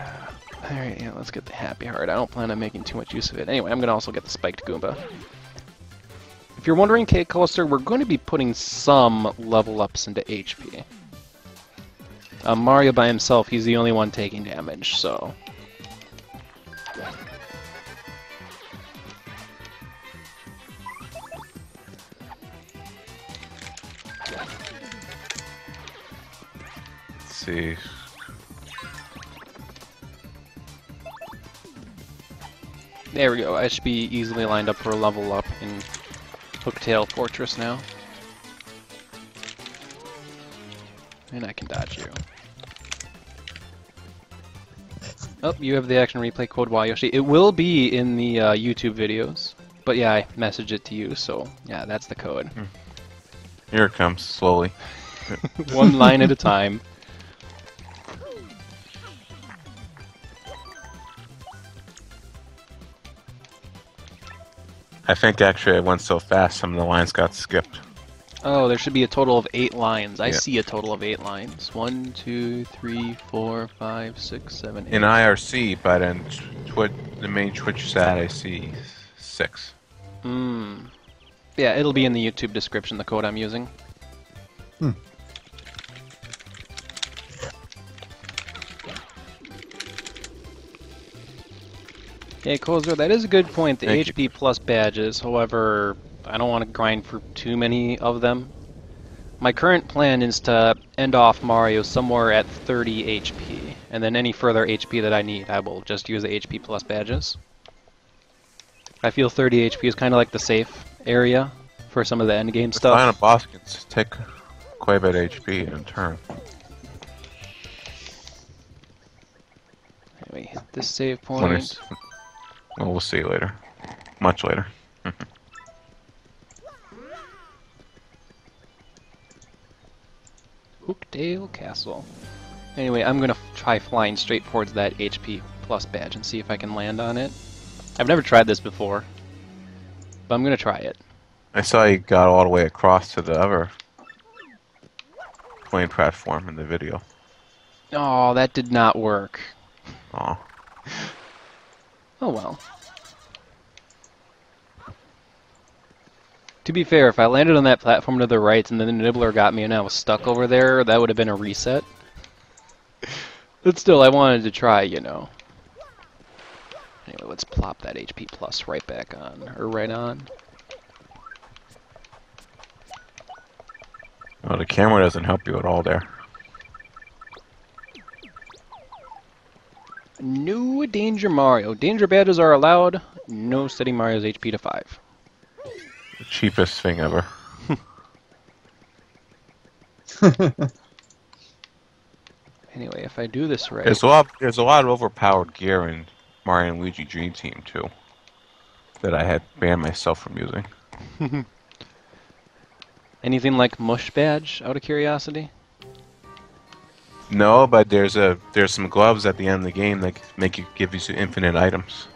Speaker 1: Alright, yeah, let's get the Happy Heart. I don't plan on making too much use of it. Anyway, I'm going to also get the Spiked Goomba. If you're wondering, K-Cluster, we're going to be putting some level ups into HP. Mario by himself, he's the only one taking damage, so...
Speaker 2: See.
Speaker 1: There we go. I should be easily lined up for a level up in Hooktail Fortress now. And I can dodge you. Oh, you have the action replay code Yoshi. It will be in the YouTube videos. But yeah, I messaged it to you, so yeah, that's the code.
Speaker 2: Here it comes, slowly.
Speaker 1: One line at a time.
Speaker 2: I think actually I went so fast some of the lines got skipped.
Speaker 1: Oh, there should be a total of 8 lines. I
Speaker 2: Yeah.
Speaker 1: see a total of 8 lines. 1, 2, 3, 4, 5, 6, 7, 8.
Speaker 2: In IRC, but in the main Twitch stat I see 6.
Speaker 1: Yeah, it'll be in the YouTube description, the code I'm using. Okay, Kozer, that is a good point, the
Speaker 2: Thank
Speaker 1: HP plus badges. However, I don't want to grind for too many of them. My current plan is to end off Mario somewhere at 30 HP, and then any further HP that I need, I will just use the HP plus badges. I feel 30 HP is kind of like the safe area for some of the endgame
Speaker 2: The
Speaker 1: stuff.
Speaker 2: final boss can take quite a bit of HP in a turn.
Speaker 1: Anyway, hit this save
Speaker 2: When
Speaker 1: point.
Speaker 2: it's- Well, we'll see later. Much later.
Speaker 1: Hooktail Castle. Anyway, I'm gonna try flying straight towards that HP Plus badge and see if I can land on it. I've never tried this before, but I'm gonna try it.
Speaker 2: I saw you got all the way across to the other plane platform in the video.
Speaker 1: Oh, that did not work.
Speaker 2: Oh.
Speaker 1: Oh well. To be fair, if I landed on that platform to the right and then the nibbler got me and I was stuck over there, that would have been a reset. But still, I wanted to try, you know. Anyway, let's plop that HP plus right back on, or right on.
Speaker 2: Oh, the camera doesn't help you at all there.
Speaker 1: No Danger Mario. Danger badges are allowed. No setting Mario's HP to 5.
Speaker 2: The cheapest thing ever.
Speaker 1: Anyway, if I do this right...
Speaker 2: There's a lot of overpowered gear in Mario and Luigi Dream Team too, that I had banned myself from using.
Speaker 1: Anything like Mush badge, out of curiosity?
Speaker 2: No, but there's some gloves at the end of the game that give you infinite items.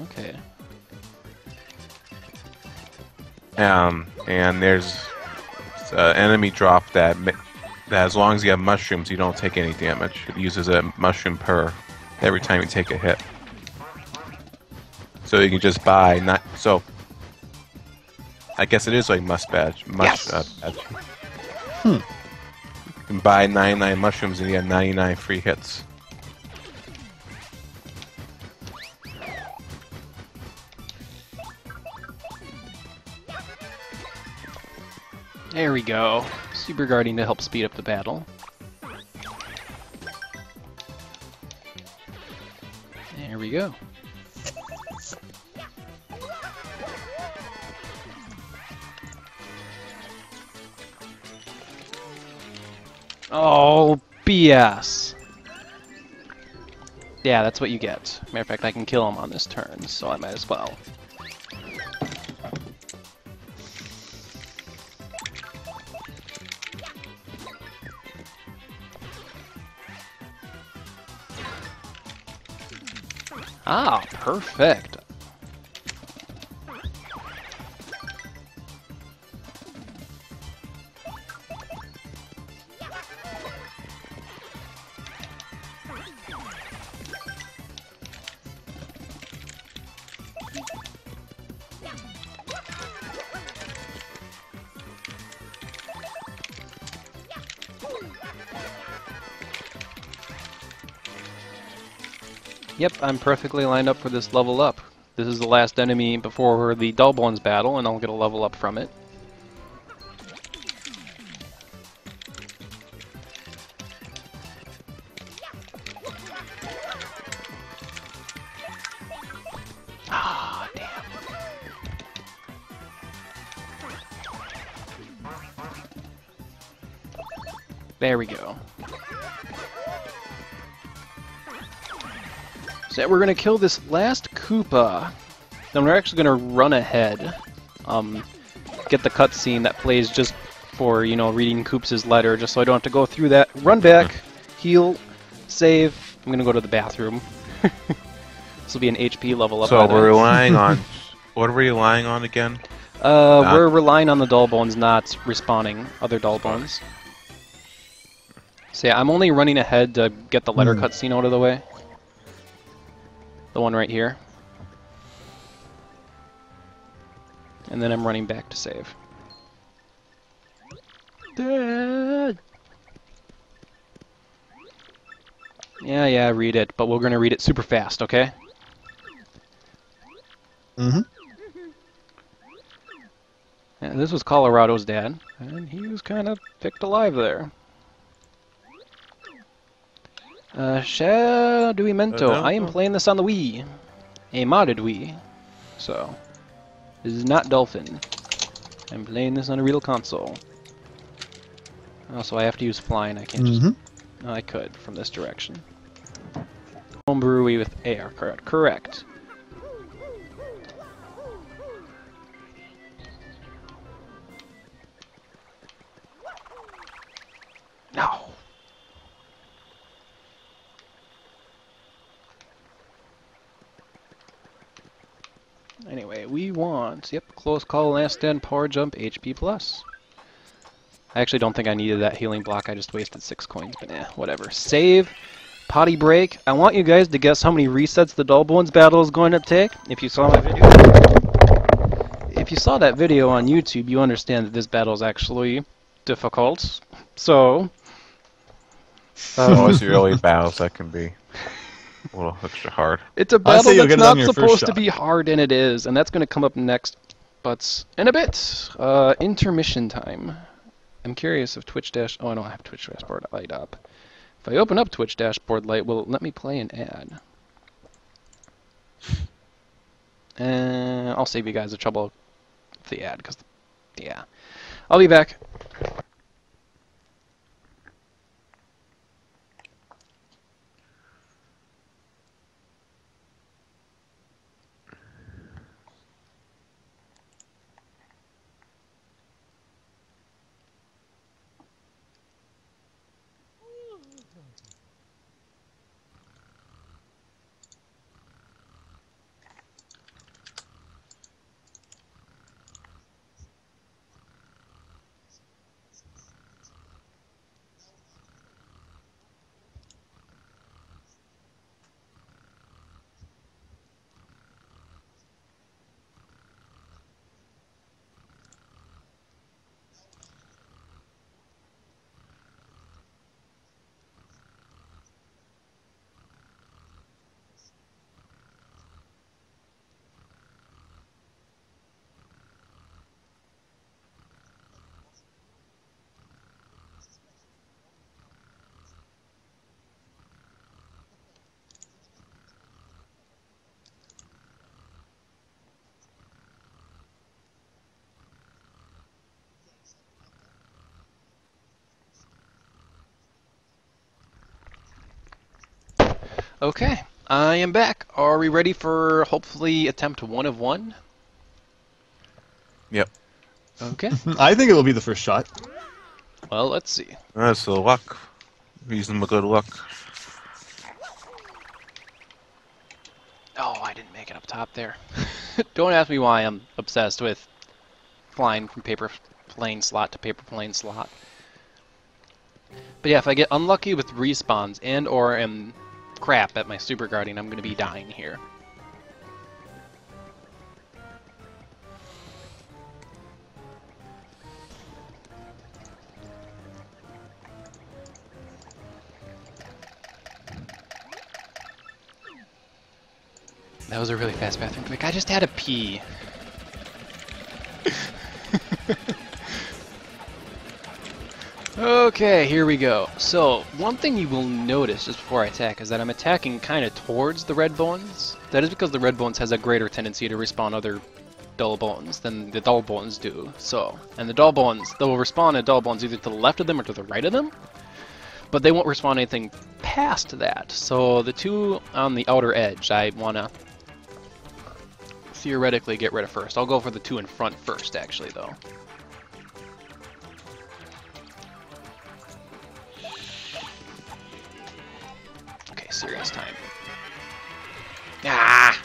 Speaker 1: Okay.
Speaker 2: And there's an enemy drop that as long as you have mushrooms, you don't take any damage. It uses a mushroom per every time you take a hit. So you can just buy so. I guess it is like badge.
Speaker 1: Yes.
Speaker 2: Badge. You can buy 99 mushrooms and you get 99 free hits.
Speaker 1: There we go. Superguarding to help speed up the battle. There we go. Oh, BS. Yeah, that's what you get. Matter of fact, I can kill him on this turn, so I might as well. Ah, perfect. Yep, I'm perfectly lined up for this level up. This is the last enemy before the Dull Bones battle, and I'll get a level up from it. Ah, damn. There we go. So we're gonna kill this last Koopa. Then we're actually gonna run ahead, get the cutscene that plays just for, you know, reading Koops' letter, just so I don't have to go through that. Run back, heal, save. I'm gonna go to the bathroom. This will be an HP level up.
Speaker 2: So we're relying on. What are we relying on again?
Speaker 1: We're relying on the Dull Bones not respawning other Dull Bones. So yeah, I'm only running ahead to get the letter cutscene out of the way. The one right here. And then I'm running back to save. Dad! Yeah, read it, but we're gonna read it super fast, okay?
Speaker 4: Mm-hmm.
Speaker 1: Yeah, this was Colorado's dad, and he was kind of picked alive there. Shadowimento. I am playing this on the Wii. A modded Wii. So, this is not Dolphin. I'm playing this on a real console. Also, I have to use flying. I can't just... No, I could, from this direction. Homebrew Wii with AR card. Correct. No. Anyway, we want, yep, close call, last stand, power jump, HP plus. I actually don't think I needed that healing block. I just wasted 6 coins, but whatever. Save, potty break. I want you guys to guess how many resets the Dull Bones battle is going to take. If you saw my video, if you saw that video on YouTube, you understand that this battle is actually difficult. So,
Speaker 2: Always the early battles that can be a little extra hard.
Speaker 1: it's a
Speaker 4: I'd
Speaker 1: battle
Speaker 4: say you'll
Speaker 1: that's
Speaker 4: get it on
Speaker 1: not
Speaker 4: your first
Speaker 1: supposed to
Speaker 4: shot.
Speaker 1: be hard, and it is. And that's going to come up next, but in a bit. Intermission time. I'm curious if Twitch Dash... Oh, I don't have Twitch Dashboard Light up. If I open up Twitch Dashboard Light, will it let me play an ad? I'll save you guys the trouble with the ad, because... Yeah. I'll be back. Okay, I am back. Are we ready for, hopefully, attempt 1 of 1?
Speaker 2: Yep.
Speaker 1: Okay.
Speaker 4: I think it will be the first shot.
Speaker 1: Well, let's see.
Speaker 2: That's the luck. Using my good luck.
Speaker 1: Oh, I didn't make it up top there. Don't ask me why I'm obsessed with flying from paper plane slot to paper plane slot. But yeah, if I get unlucky with respawns and or am crap at my superguarding, I'm going to be dying here. That was a really fast bathroom break. I just had a pee. Okay, here we go. So, one thing you will notice just before I attack is that I'm attacking kind of towards the red bones. That is because the red bones has a greater tendency to respawn other dull bones than the dull bones do. So, and the dull bones, they will respawn at dull bones either to the left of them or to the right of them, but they won't respawn anything past that. So the two on the outer edge, I want to theoretically get rid of first. I'll go for the two in front first, actually, though. Okay, serious time. Ah!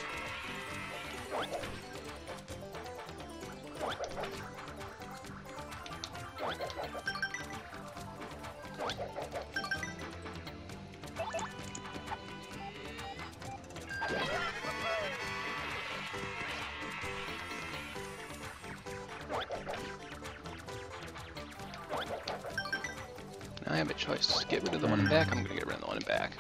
Speaker 1: Now I have a choice. Get rid of the one in back. I'm gonna get rid of the one in back.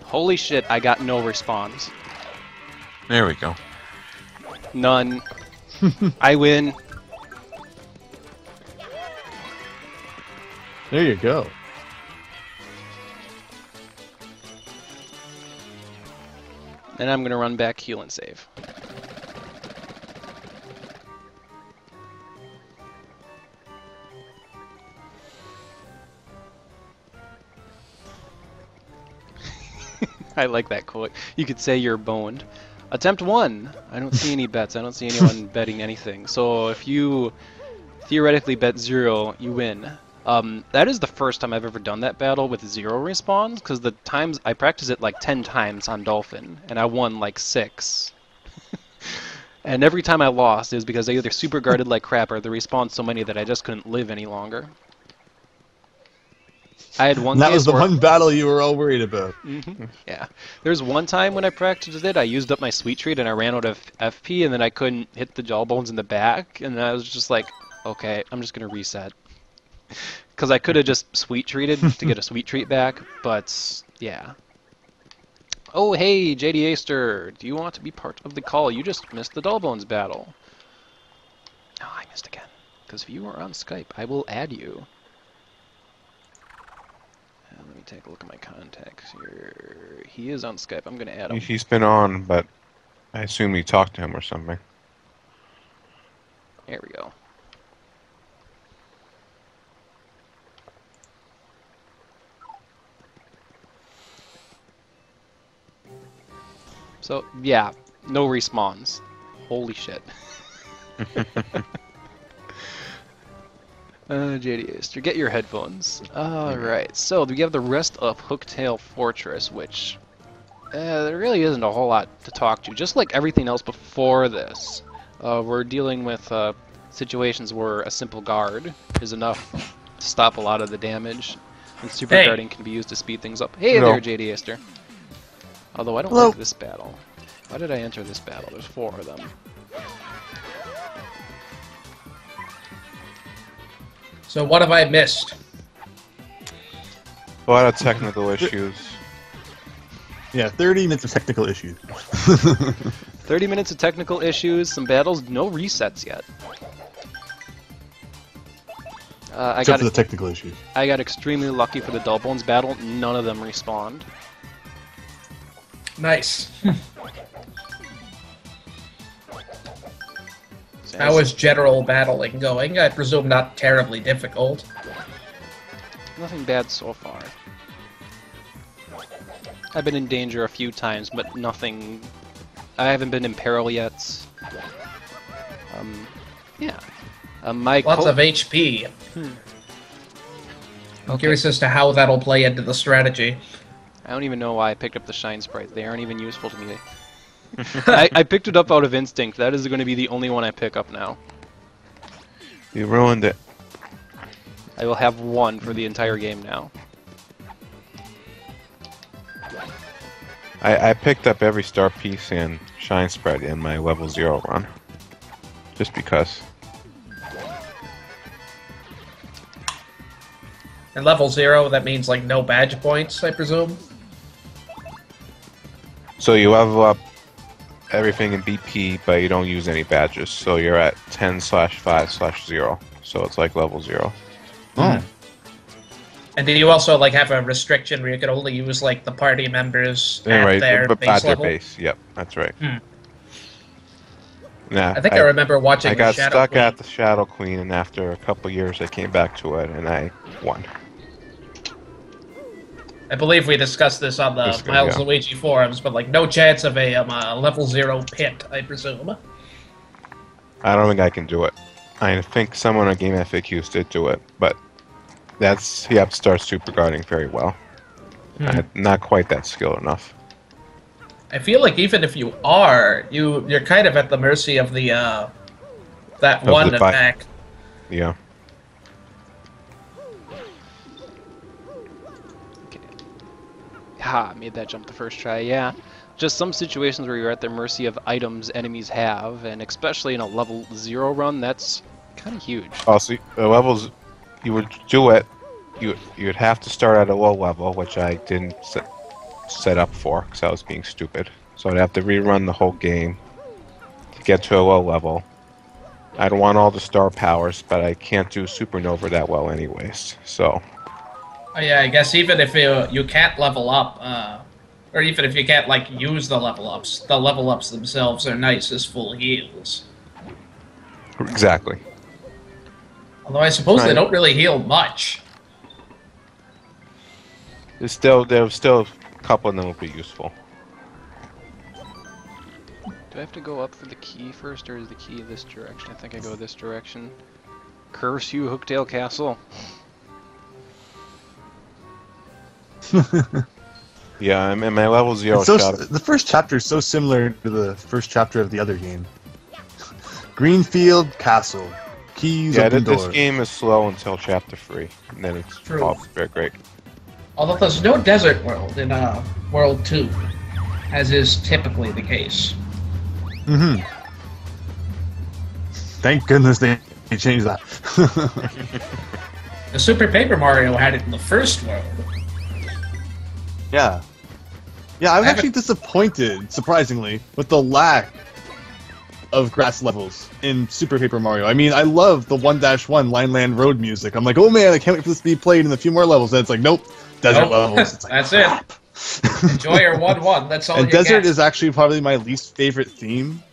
Speaker 1: Holy shit, I got no respawns.
Speaker 2: There we go.
Speaker 1: None. I win.
Speaker 4: There you go.
Speaker 1: Then I'm gonna run back, heal, and save. I like that quote. You could say you're boned. Attempt 1. I don't see any bets. I don't see anyone betting anything. So if you theoretically bet 0, you win. That is the first time I've ever done that battle with 0 respawns, because the times I practiced it like 10 times on Dolphin, and I won like 6. And every time I lost, it was because I either super guarded like crap or they respawned so many that I just couldn't live any longer. I had one.
Speaker 4: And that
Speaker 1: case
Speaker 4: was the
Speaker 1: where,
Speaker 4: one battle you were all worried about.
Speaker 1: Yeah. There's one time when I practiced it, I used up my sweet treat and I ran out of FP, and then I couldn't hit the Dull Bones in the back, and I was just like, okay, I'm just gonna reset. Because I could have just sweet treated to get a sweet treat back, but yeah. Oh hey, JD Aster, do you want to be part of the call? You just missed the Dull Bones battle. Oh, I missed again. Because if you are on Skype, I will add you. Let me take a look at my contacts here. He is on Skype. I'm going to add him.
Speaker 2: He's been on, but I assume you talked to him or something.
Speaker 1: There we go. So, yeah, no respawns. Holy shit. JD Aster, get your headphones. Alright, so we have the rest of Hooktail Fortress, which there really isn't a whole lot to talk to. Just like everything else before this, we're dealing with situations where a simple guard is enough to stop a lot of the damage, and super guarding can be used to speed things up. Hey there, JD Aster. Although I don't like this battle. Why did I enter this battle? There's 4 of them.
Speaker 5: So what have I missed?
Speaker 2: A lot of technical issues.
Speaker 4: Yeah, 30 minutes of technical issues.
Speaker 1: 30 minutes of technical issues, some battles, no resets yet.
Speaker 4: Except for the technical issues.
Speaker 1: I got extremely lucky for the Dull Bones battle. None of them respawned.
Speaker 5: Nice. How is general battling going? I presume not terribly difficult.
Speaker 1: Nothing bad so far. I've been in danger a few times, but nothing... I haven't been in peril yet. Yeah.
Speaker 5: Lots of HP. I'm curious as to how that'll play into the strategy.
Speaker 1: I don't even know why I picked up the Shine Sprite. They aren't even useful to me. I picked it up out of instinct. That is going to be the only one I pick up now.
Speaker 2: You ruined it.
Speaker 1: I will have 1 for the entire game now.
Speaker 2: I picked up every star piece and shine spread in my level 0 run. Just because.
Speaker 5: And level 0, that means like no badge points, I presume?
Speaker 2: So you level up everything in BP, but you don't use any badges. So you're at 10/5/0. So it's like level 0.
Speaker 4: Oh.
Speaker 5: And do you also like have a restriction where you can only use like the party members at their base level?
Speaker 2: Base. Yep, that's right. Yeah,
Speaker 5: I think I remember watching.
Speaker 2: I got
Speaker 5: Shadow
Speaker 2: stuck
Speaker 5: Queen.
Speaker 2: at the Shadow Queen, and after a couple years, I came back to it, and I won.
Speaker 5: I believe we discussed this on the Miles Luigi forums, but like no chance of a level 0 pit, I presume.
Speaker 2: I don't think I can do it. I think someone on Game FAQs did do it, but that's you have to start super guarding very well. I'm not quite that skilled enough.
Speaker 5: I feel like even if you are, you're kind of at the mercy of the that one attack.
Speaker 2: Yeah.
Speaker 1: Ha, made that jump the first try, yeah. Just some situations where you're at the mercy of items enemies have, and especially in a level 0 run, that's kind of huge.
Speaker 2: Also, the levels, you would do it, you'd have to start at a low level, which I didn't set up for, because I was being stupid. So I'd have to rerun the whole game to get to a low level. I'd want all the star powers, but I can't do Supernova that well anyways, so...
Speaker 5: Oh yeah, I guess even if you can't level up, or even if you can't like use the level ups themselves are nice as full heals.
Speaker 2: Exactly.
Speaker 5: Although I suppose they don't really heal much.
Speaker 2: They're still couple of them will be useful.
Speaker 1: Do I have to go up for the key first, or is the key this direction? I think I go this direction. Curse you, Hooktail Castle.
Speaker 2: Yeah, I'm in my level 0
Speaker 4: It's so,
Speaker 2: shop.
Speaker 4: the first chapter is so similar to the first chapter of the other game. Greenfield Castle. Keys
Speaker 2: Yeah,
Speaker 4: open
Speaker 2: this
Speaker 4: door.
Speaker 2: game is slow until chapter 3, and then it's
Speaker 5: True.
Speaker 2: all very great.
Speaker 5: Although there's no desert world in World 2, as is typically the case.
Speaker 4: Mm-hmm. Thank goodness they changed that.
Speaker 5: The Super Paper Mario had it in the first world.
Speaker 4: Yeah. Yeah, I was
Speaker 5: I
Speaker 4: actually disappointed, surprisingly, with the lack of grass levels in Super Paper Mario. I mean, I love the 1-1 Line Land Road music. I'm like, oh man, I can't wait for this to be played in a few more levels. And it's like, nope, desert
Speaker 5: Nope.
Speaker 4: levels. It's like,
Speaker 5: That's
Speaker 4: crap.
Speaker 5: it. Enjoy your 1-1. That's all
Speaker 4: And
Speaker 5: you
Speaker 4: desert
Speaker 5: get.
Speaker 4: is actually probably my least favorite theme.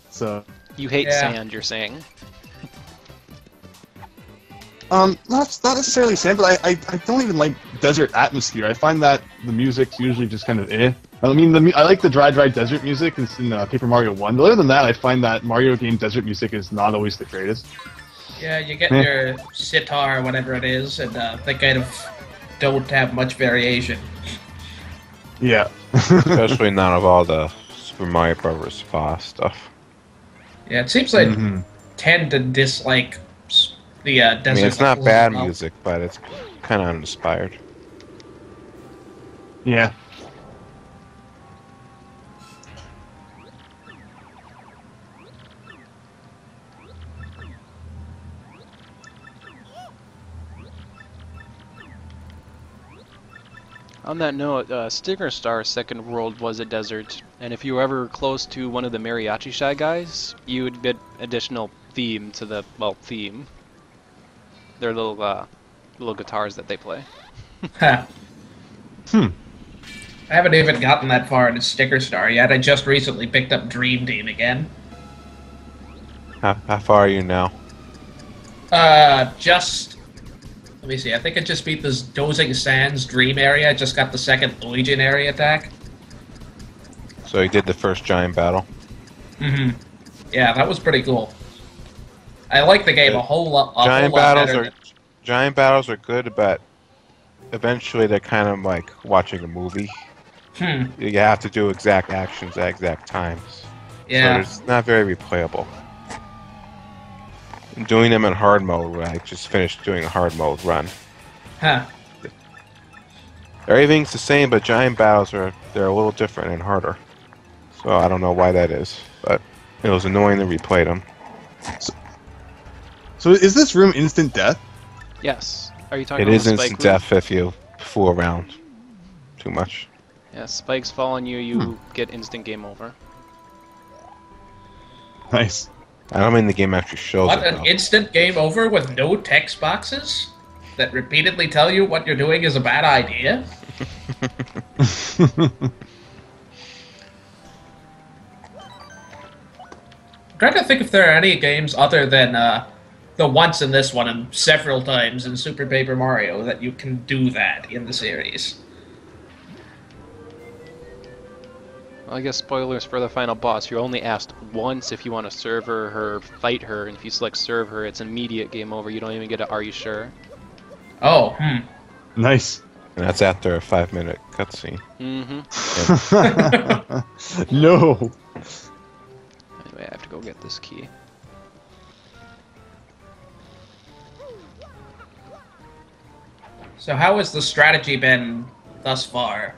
Speaker 4: So,
Speaker 1: You hate
Speaker 5: Yeah.
Speaker 1: sand, you're saying?
Speaker 4: not necessarily sand, but I don't even like desert atmosphere. I find that the music's usually just kind of eh. I mean, I like the dry desert music in Paper Mario 1, but other than that, I find that Mario game desert music is not always the greatest.
Speaker 5: Yeah, you get
Speaker 4: Yeah.
Speaker 5: your sitar or whatever it is, and they kind of don't have much variation.
Speaker 4: Yeah.
Speaker 2: Especially none of all the Super Mario Bros. Spa stuff.
Speaker 5: Yeah, it seems like
Speaker 4: Mhm.
Speaker 5: tend to dislike the desert.
Speaker 2: I mean, it's not
Speaker 5: levels
Speaker 2: bad
Speaker 5: as well.
Speaker 2: music, but it's kind of uninspired.
Speaker 4: Yeah.
Speaker 1: On that note, Stinger Star's second world was a desert, and if you were ever close to one of the Mariachi Shy guys, you would get additional theme to the, well, theme. Their little guitars that they play.
Speaker 5: I haven't even gotten that far into Sticker Star yet. I just recently picked up Dream Team again.
Speaker 2: How far are you now?
Speaker 5: Let me see. I think I just beat this Dozing Sands Dream area. I just got the second Legion area attack.
Speaker 2: So you did the first giant battle.
Speaker 5: Mm-hmm. Yeah, that was pretty cool. I like the game a whole lot
Speaker 2: Giant
Speaker 5: better.
Speaker 2: battles are good, but eventually they're kind of like watching a movie. You have to do exact actions at exact times.
Speaker 5: Yeah.
Speaker 2: So it's not very replayable. Doing them in hard mode, I just finished doing a hard mode run.
Speaker 5: Huh.
Speaker 2: Everything's the same, but giant battles they're a little different and harder. So I don't know why that is, but it was annoying to replay them.
Speaker 4: So is this room instant death?
Speaker 1: Yes. Are you talking
Speaker 2: It
Speaker 1: about
Speaker 2: is
Speaker 1: the spike
Speaker 2: instant
Speaker 1: room?
Speaker 2: death if you fool around too much.
Speaker 1: Yeah, spikes fall on you, you get instant game over.
Speaker 4: Nice.
Speaker 2: I don't mean the game actually shows
Speaker 5: What,
Speaker 2: it.
Speaker 5: an
Speaker 2: though.
Speaker 5: instant game over with no text boxes that repeatedly tell you what you're doing is a bad idea? I'm trying to think if there are any games other than the once in this one and several times in Super Paper Mario that you can do that in the series.
Speaker 1: Well, I guess spoilers for the final boss. You're only asked once if you want to serve her or fight her, and if you select serve her, it's immediate game over. You don't even get a are you sure?
Speaker 5: Oh,
Speaker 4: Nice.
Speaker 2: And that's after a 5-minute cutscene.
Speaker 1: Mm-hmm.
Speaker 4: No.
Speaker 1: Anyway, I have to go get this key.
Speaker 5: So how has the strategy been thus far?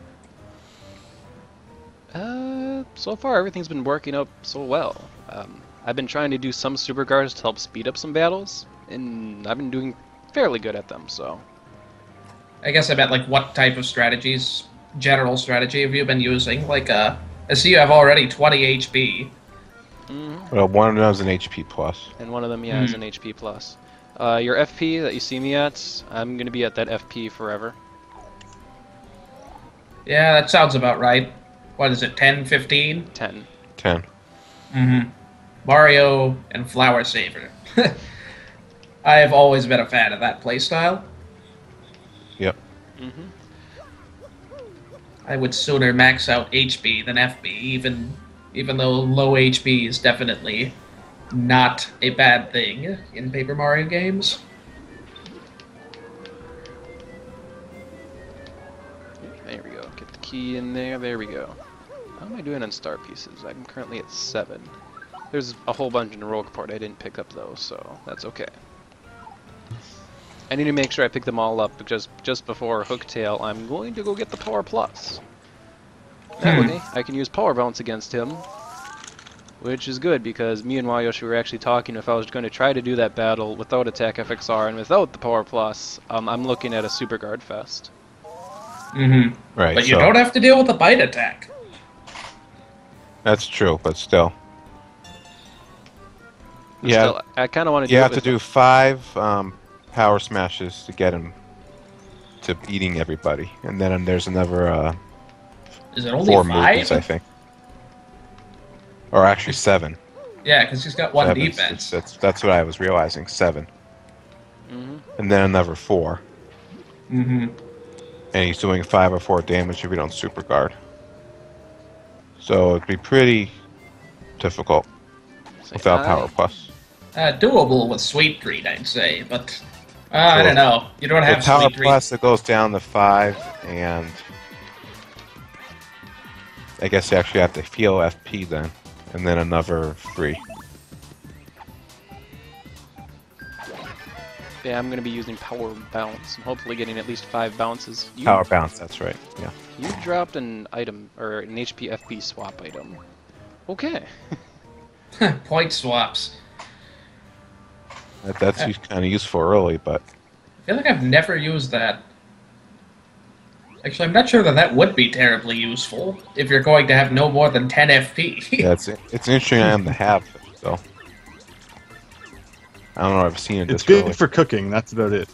Speaker 1: So far everything's been working up so well. I've been trying to do some superguards to help speed up some battles, and I've been doing fairly good at them, so.
Speaker 5: I guess I meant like what type of strategies, general strategy have you been using? Like, I see you have already 20 HP.
Speaker 2: Well, one of them's an HP plus.
Speaker 1: And one of them, yeah, is an HP plus. Your FP that you see me at, I'm gonna be at that FP forever.
Speaker 5: Yeah, that sounds about right. What is it, 10, 15?
Speaker 1: 10.
Speaker 2: 10.
Speaker 5: Mm-hmm. Mario and Flower Saver. I have always been a fan of that playstyle.
Speaker 2: Yep.
Speaker 5: I would sooner max out HP than FP, even though low HP is definitely not a bad thing in Paper Mario games.
Speaker 1: There we go. Get the key in there. There we go. How am I doing on star pieces? I'm currently at 7. There's a whole bunch in the roll report. I didn't pick up those, so that's okay. I need to make sure I pick them all up because just before Hooktail, I'm going to go get the Power Plus. That way, I can use Power Bounce against him, which is good because me and Wayoshi were actually talking if I was going to try to do that battle without Attack FXR and without the Power Plus, I'm looking at a Super Guard Fest.
Speaker 5: Mm-hmm.
Speaker 2: Right.
Speaker 5: But you don't have to deal with the bite attack.
Speaker 2: That's true, but still. Yeah,
Speaker 1: Still, I kind of want to.
Speaker 2: you have to do 5 power smashes to get him to eating everybody, and then there's another
Speaker 5: Is it only
Speaker 2: 4
Speaker 5: 5?
Speaker 2: movements, I think, or actually 7.
Speaker 5: Yeah, because he's got 1
Speaker 2: 7.
Speaker 5: defense.
Speaker 2: That's what I was realizing. 7, and then another 4.
Speaker 5: Mm-hmm.
Speaker 2: And he's doing 5 or 4 damage if you don't super guard. So it'd be pretty difficult without Power Plus.
Speaker 5: Doable with Sweet Green, I'd say, but I don't know. You don't have
Speaker 2: With Power
Speaker 5: Sweet Green.
Speaker 2: Plus, it goes down to 5, and I guess you actually have to heal FP then, and then another 3.
Speaker 1: Yeah, I'm going to be using Power Bounce and hopefully getting at least 5 bounces.
Speaker 2: Power Bounce, that's right. Yeah.
Speaker 1: You dropped an item, or an HP FP swap item. Okay.
Speaker 5: Point swaps.
Speaker 2: That's kind of useful early, but
Speaker 5: I feel like I've never used that. Actually, I'm not sure that would be terribly useful if you're going to have no more than 10 FP.
Speaker 2: yeah, it's an interesting item to have. So I don't know. I've seen it.
Speaker 4: It's
Speaker 2: this
Speaker 4: good
Speaker 2: early.
Speaker 4: for cooking. That's about it.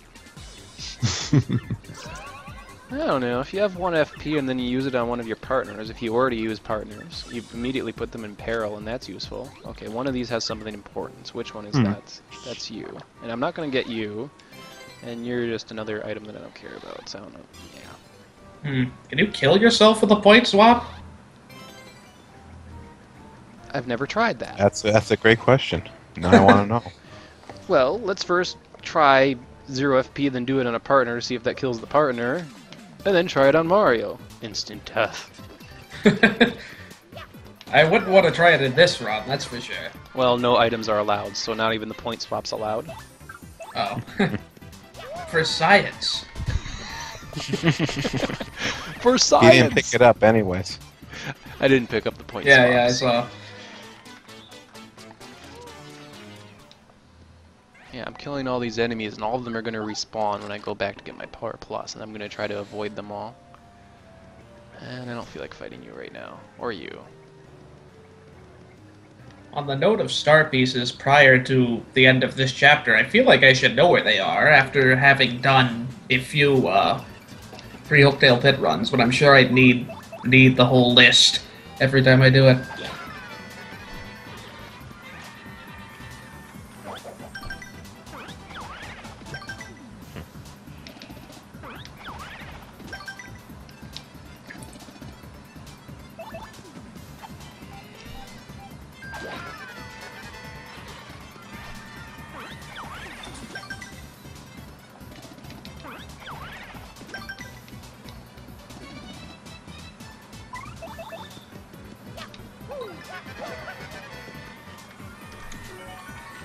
Speaker 1: I don't know. If you have 1 FP and then you use it on one of your partners, if you already use partners, you immediately put them in peril, and that's useful. Okay, one of these has something important. So which one is that? That's you. And I'm not going to get you, and you're just another item that I don't care about, so I don't know. Yeah.
Speaker 5: Can you kill yourself with a point swap?
Speaker 1: I've never tried that.
Speaker 2: That's a great question. Now I want to know.
Speaker 1: Well, let's first try 0 FP, then do it on a partner to see if that kills the partner, and then try it on Mario. Instant death.
Speaker 5: I wouldn't want to try it in this run, that's for sure.
Speaker 1: Well, no items are allowed, so not even the point swap's allowed.
Speaker 5: Oh. For science.
Speaker 1: For
Speaker 2: He
Speaker 1: science!
Speaker 2: didn't pick it up anyways.
Speaker 1: I didn't pick up the point
Speaker 5: Yeah,
Speaker 1: swaps.
Speaker 5: yeah, I saw.
Speaker 1: Yeah, I'm killing all these enemies, and all of them are going to respawn when I go back to get my Power Plus, and I'm going to try to avoid them all. And I don't feel like fighting you right now. Or you.
Speaker 5: On the note of star pieces prior to the end of this chapter, I feel like I should know where they are after having done a few pre-Hooktail pit runs, but I'm sure I'd need the whole list every time I do it.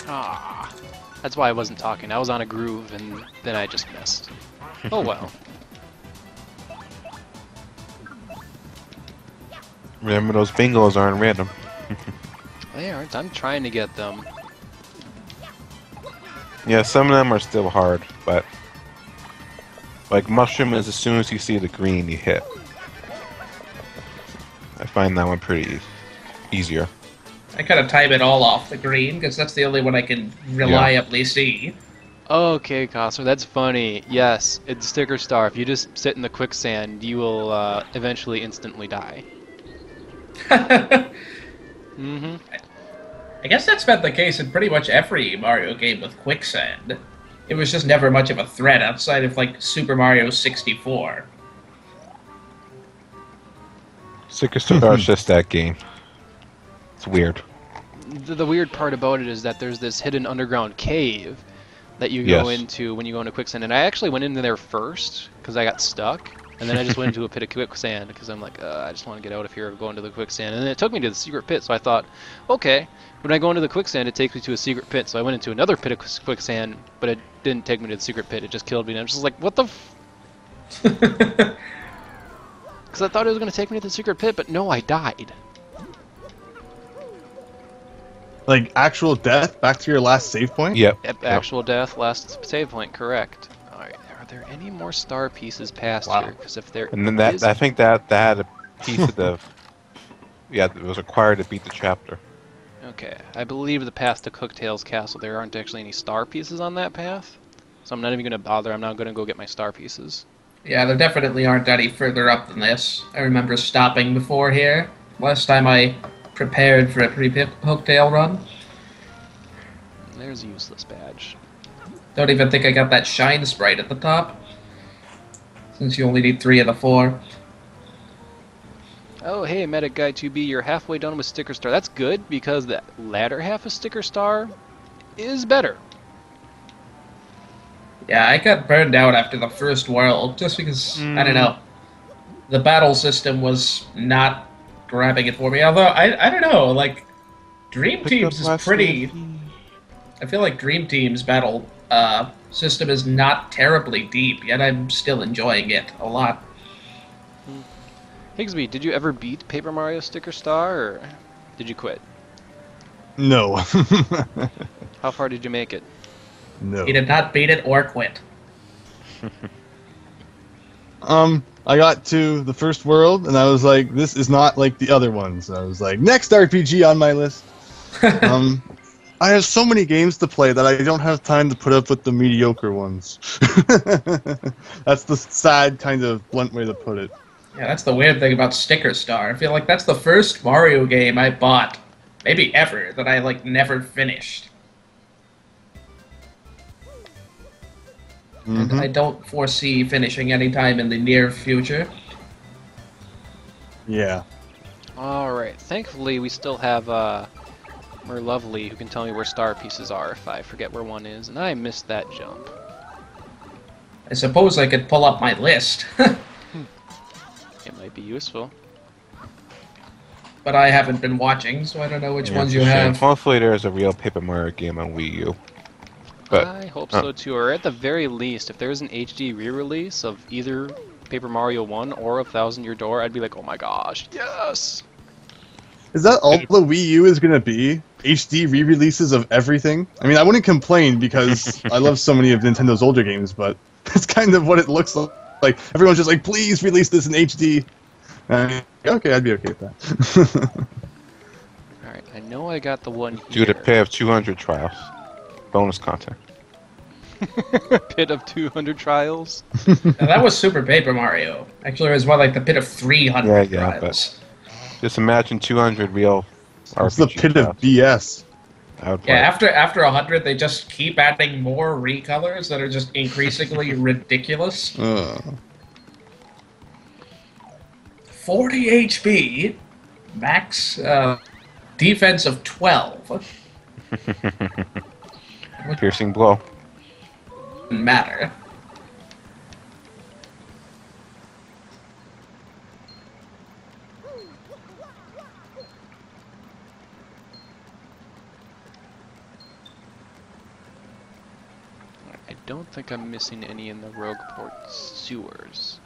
Speaker 1: Ah, that's why I wasn't talking. I was on a groove, and then I just missed. Oh well.
Speaker 2: Remember, those bingos aren't random.
Speaker 1: They aren't. I'm trying to get them.
Speaker 2: Yeah, some of them are still hard, but like mushroom is as soon as you see the green, you hit. I find that one pretty easier.
Speaker 5: I kind of time it all off the green, because that's the only one I can reliably see.
Speaker 1: Okay, Cosmo, that's funny. Yes, it's sticker star. If you just sit in the quicksand, you will eventually instantly die. Mm-hmm.
Speaker 5: I guess that's been the case in pretty much every Mario game with quicksand. It was just never much of a threat outside of, like, Super Mario 64.
Speaker 2: Sticker Star is just that game. It's weird.
Speaker 1: The weird part about it is that there's this hidden underground cave that you go
Speaker 2: Yes.
Speaker 1: into when you go into quicksand. And I actually went into there first because I got stuck. And then I just went into a pit of quicksand because I'm like, I just want to get out of here and go into the quicksand. And then it took me to the secret pit, so I thought, okay, when I go into the quicksand, it takes me to a secret pit. So I went into another pit of quicksand, but it didn't take me to the secret pit. It just killed me. And I'm just like, what the f... Because I thought it was going to take me to the secret pit, but no, I died.
Speaker 4: Like actual death back to your last save point?
Speaker 2: Yep.
Speaker 1: Actual death, last save point, correct. Alright, are there any more star pieces past here? Because if there
Speaker 2: And then that
Speaker 1: is...
Speaker 2: I think that had a piece of the it was required to beat the chapter.
Speaker 1: Okay, I believe the path to Hooktail's castle, there aren't actually any star pieces on that path. So I'm not even going to bother, I'm not going to go get my star pieces.
Speaker 5: Yeah, there definitely aren't any further up than this. I remember stopping before here. Last time I prepared for a pre-Hooktail run.
Speaker 1: There's a useless badge.
Speaker 5: Don't even think I got that shine sprite at the top. Since you only need 3 of the 4.
Speaker 1: Oh, hey, Medic Guy 2B, you're halfway done with Sticker Star. That's good, because the latter half of Sticker Star is better.
Speaker 5: Yeah, I got burned out after the first world, just because, I don't know, the battle system was not grabbing it for me. Although, I don't know, like, Dream Team's is pretty... I feel like Dream Team's battle system is not terribly deep, yet I'm still enjoying it a lot.
Speaker 1: Higsby, did you ever beat Paper Mario Sticker Star, or did you quit?
Speaker 4: No.
Speaker 1: How far did you make it?
Speaker 4: No.
Speaker 5: He did not beat it or quit.
Speaker 4: I got to the first world, and I was like, this is not like the other ones. I was like, next RPG on my list. I have so many games to play that I don't have time to put up with the mediocre ones. That's the sad, kind of blunt way to put it.
Speaker 5: Yeah, that's the weird thing about Sticker Star. I feel like that's the first Mario game I bought, maybe ever, that I, like, never finished. And I don't foresee finishing anytime in the near future.
Speaker 4: Yeah.
Speaker 1: Alright, thankfully we still have Merlovely who can tell me where star pieces are if I forget where one is, and I missed that jump.
Speaker 5: I suppose I could pull up my list.
Speaker 1: It might be useful.
Speaker 5: But I haven't been watching, so I don't know which ones you
Speaker 2: it's a shame.
Speaker 5: have.
Speaker 2: Hopefully there's a real Paper Mario game on Wii U. But
Speaker 1: I hope so too, or at the very least, if there's an HD re-release of either Paper Mario 1 or of Thousand Year Door, I'd be like, oh my gosh, yes!
Speaker 4: Is that all the Wii U is going to be? HD re-releases of everything? I mean, I wouldn't complain because I love so many of Nintendo's older games, but that's kind of what it looks like. Like, everyone's just like, please release this in HD. Okay, I'd be okay with that.
Speaker 1: Alright, I know I got the one
Speaker 2: due
Speaker 1: here.
Speaker 2: to pay of 200 trials. Bonus content.
Speaker 1: Pit of 200 trials?
Speaker 5: Now, that was Super Paper Mario. Actually, it was more like the pit of 300
Speaker 2: Yeah,
Speaker 5: trials.
Speaker 2: Just imagine 200 real
Speaker 4: It's the
Speaker 2: RPG
Speaker 4: pit
Speaker 2: trials.
Speaker 4: of BS.
Speaker 2: I would play
Speaker 5: Yeah,
Speaker 2: it.
Speaker 5: after 100, they just keep adding more recolors that are just increasingly ridiculous. 40 HP, max defense of 12.
Speaker 2: Piercing blow.
Speaker 5: Doesn't matter.
Speaker 1: I don't think I'm missing any in the Rogueport sewers.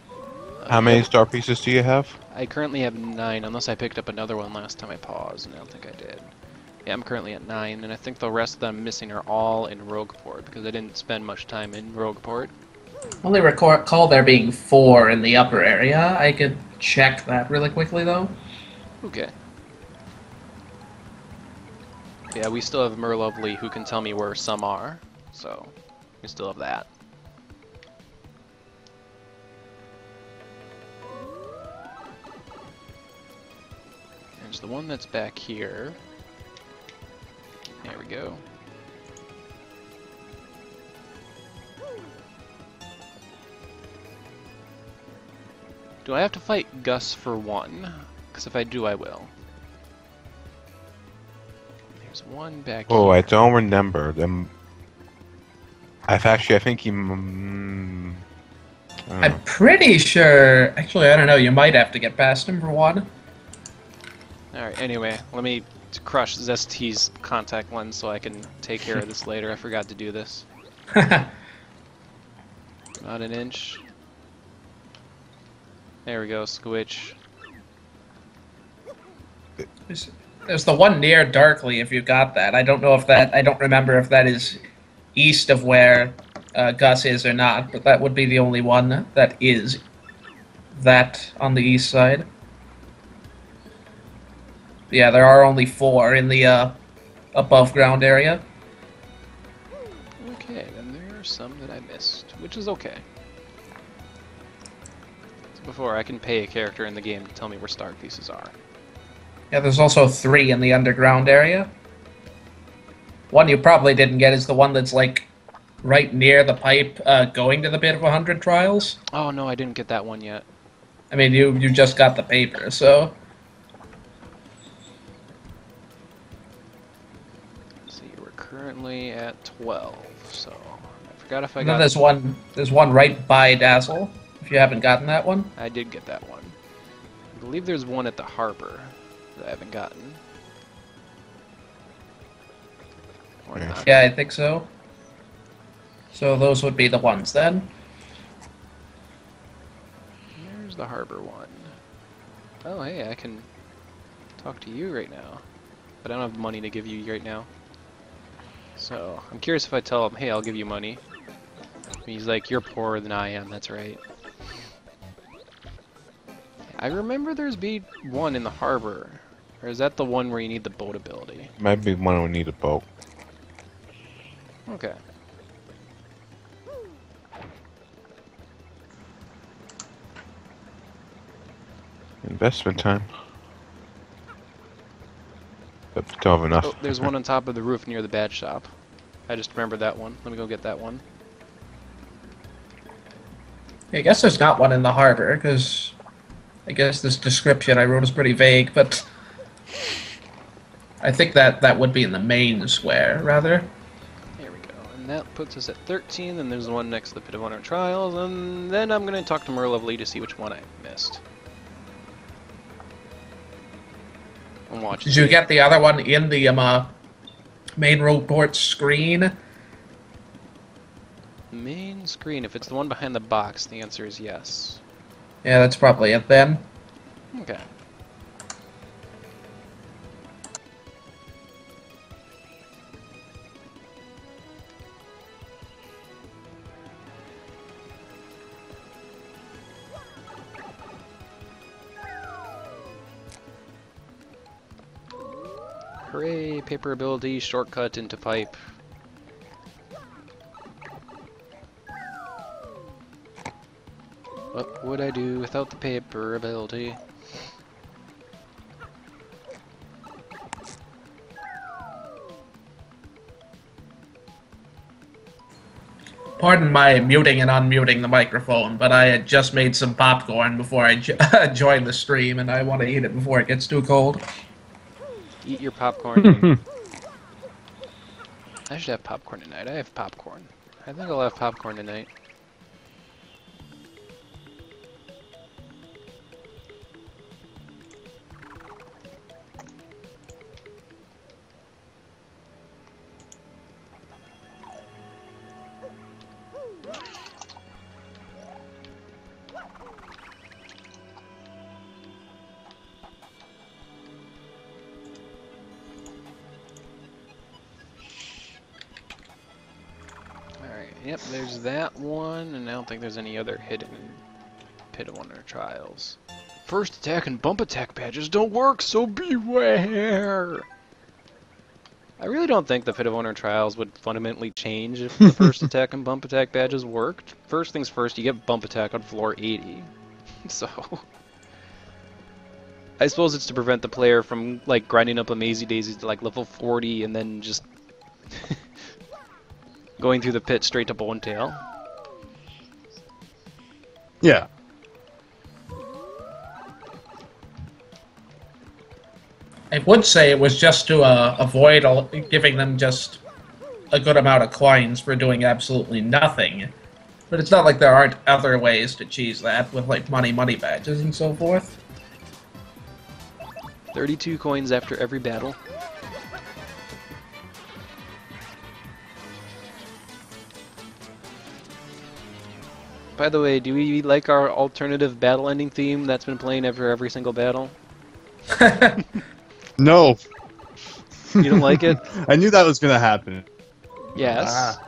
Speaker 2: How many star pieces do you have?
Speaker 1: I currently have 9, unless I picked up another one last time I paused, and I don't think I did. Yeah, I'm currently at 9, and I think the rest that I'm missing are all in Rogueport, because I didn't spend much time in Rogueport.
Speaker 5: Only recall there being 4 in the upper area. I could check that really quickly, though.
Speaker 1: Okay. Yeah, we still have Merlovely who can tell me where some are, so we still have that. There's the one that's back here. There we go. Do I have to fight Gus for one? Because if I do, I will. There's one back
Speaker 2: Oh,
Speaker 1: here.
Speaker 2: I don't remember them. I think he. I don't
Speaker 5: I'm
Speaker 2: know.
Speaker 5: pretty sure. Actually, I don't know. You might have to get past him for one.
Speaker 1: Alright, anyway, let me crush Zest's contact lens so I can take care of this later. I forgot to do this. Not an inch. There we go, squitch.
Speaker 5: There's the one near Darkly. If you got that, I don't know if that. I don't remember if that is east of where Gus is or not. But that would be the only one that is that on the east side. Yeah, there are only 4 in the above ground area.
Speaker 1: Okay, then there are some that I missed, which is okay. So before, I can pay a character in the game to tell me where star pieces are.
Speaker 5: Yeah, there's also 3 in the underground area. One you probably didn't get is the one that's like right near the pipe going to the Bit of 100 Trials.
Speaker 1: Oh no, I didn't get that one yet.
Speaker 5: I mean, you just got the paper, so...
Speaker 1: See, we're currently at 12, so I forgot if I
Speaker 5: And then
Speaker 1: got...
Speaker 5: there's one right by Dazzle, if you haven't gotten that one.
Speaker 1: I did get that one. I believe there's one at the harbor that I haven't gotten. Or
Speaker 2: Yeah.
Speaker 1: not.
Speaker 5: Yeah, I think so. So those would be the ones then.
Speaker 1: There's the harbor one. Oh, hey, I can talk to you right now. But I don't have money to give you right now. So, I'm curious if I tell him, hey, I'll give you money. He's like, you're poorer than I am, that's right. I remember there's one in the harbor. Or is that the one where you need the boat ability?
Speaker 2: Might be one who need a boat.
Speaker 1: Okay.
Speaker 2: Investment time. But don't have enough.
Speaker 1: Oh, there's one on top of the roof near the bad shop. I just remembered that one. Let me go get that one.
Speaker 5: I guess there's not one in the harbor, because I guess this description I wrote is pretty vague, but I think that would be in the main square, rather.
Speaker 1: There we go. And that puts us at 13, and there's one next to the Pit of Honor Trials, and then I'm going to talk to Merlovely to see which one I missed. And watch.
Speaker 5: Did you get the other one in the main report screen?
Speaker 1: Main screen. If it's the one behind the box, the answer is yes.
Speaker 5: Yeah, that's probably it then.
Speaker 1: Okay. Hooray, paper ability, shortcut into pipe. What would I do without the paper ability?
Speaker 5: Pardon my muting and unmuting the microphone, but I had just made some popcorn before I joined the stream, and I want to eat it before it gets too cold.
Speaker 1: Eat your popcorn. I should have popcorn tonight. I have popcorn. I think I'll have popcorn tonight. Yep, there's that one, and I don't think there's any other hidden Pit of Wonder Trials. First attack and bump attack badges don't work, so beware! I really don't think the Pit of Wonder Trials would fundamentally change if the first attack and bump attack badges worked. First things first, you get bump attack on floor 80. So... I suppose it's to prevent the player from, like, grinding up a Mazy Daisies to, like, level 40 and then just... going through the pit straight to Bone Tail.
Speaker 4: Yeah.
Speaker 5: I would say it was just to avoid giving them just a good amount of coins for doing absolutely nothing. But it's not like there aren't other ways to cheese that with like money badges and so forth.
Speaker 1: 32 coins after every battle. By the way, do we like our alternative battle ending theme that's been playing after every single battle?
Speaker 4: No.
Speaker 1: You don't like it?
Speaker 4: I knew that was gonna happen.
Speaker 1: Yes.
Speaker 4: Ah.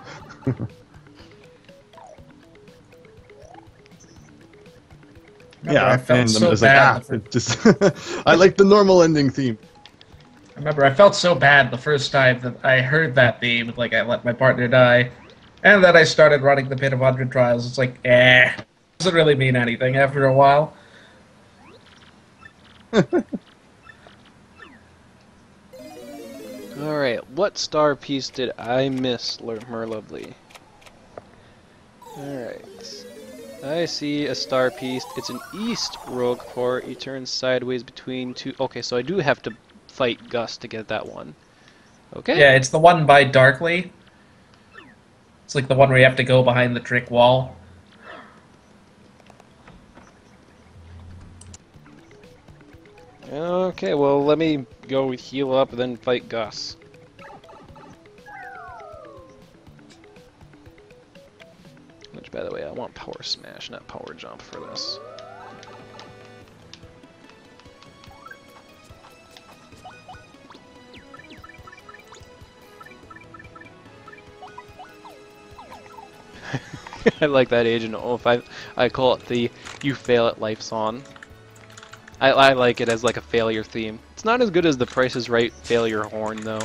Speaker 5: Remember, I felt
Speaker 4: and
Speaker 5: so
Speaker 4: I was like,
Speaker 5: bad.
Speaker 4: it just I like the normal ending theme.
Speaker 5: I remember I felt so bad the first time that I heard that theme, like I let my partner die, and then I started running the Pit of 100 Trials. It's like, doesn't really mean anything after a while.
Speaker 1: Alright, what star piece did I miss, Merlovely? Alright. I see a star piece. It's an east rogue port. You turn sideways between two. Okay, so I do have to fight Gus to get that one. Okay.
Speaker 5: Yeah, it's the one by Darkly. It's like the one where you have to go behind the trick wall.
Speaker 1: Okay, well, let me go heal up and then fight Gus. Which, by the way, I want Power Smash, not Power Jump for this. I like that Agent Oaf. I call it the "You Fail at Life" song. I like it as like a failure theme. It's not as good as the Price is Right failure horn, though.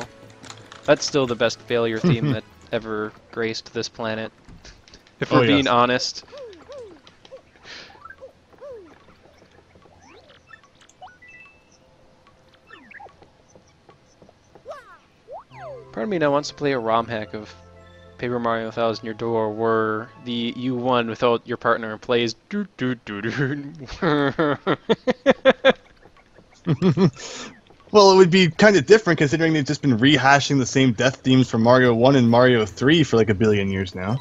Speaker 1: That's still the best failure theme that ever graced this planet. If we're being honest. Part of me now wants to play a ROM hack of Paper Mario 1000 Your Door where you won without your partner and plays doo doo doo doo.
Speaker 4: Well, it would be kind of different considering they've just been rehashing the same death themes from Mario 1 and Mario 3 for like a billion years now.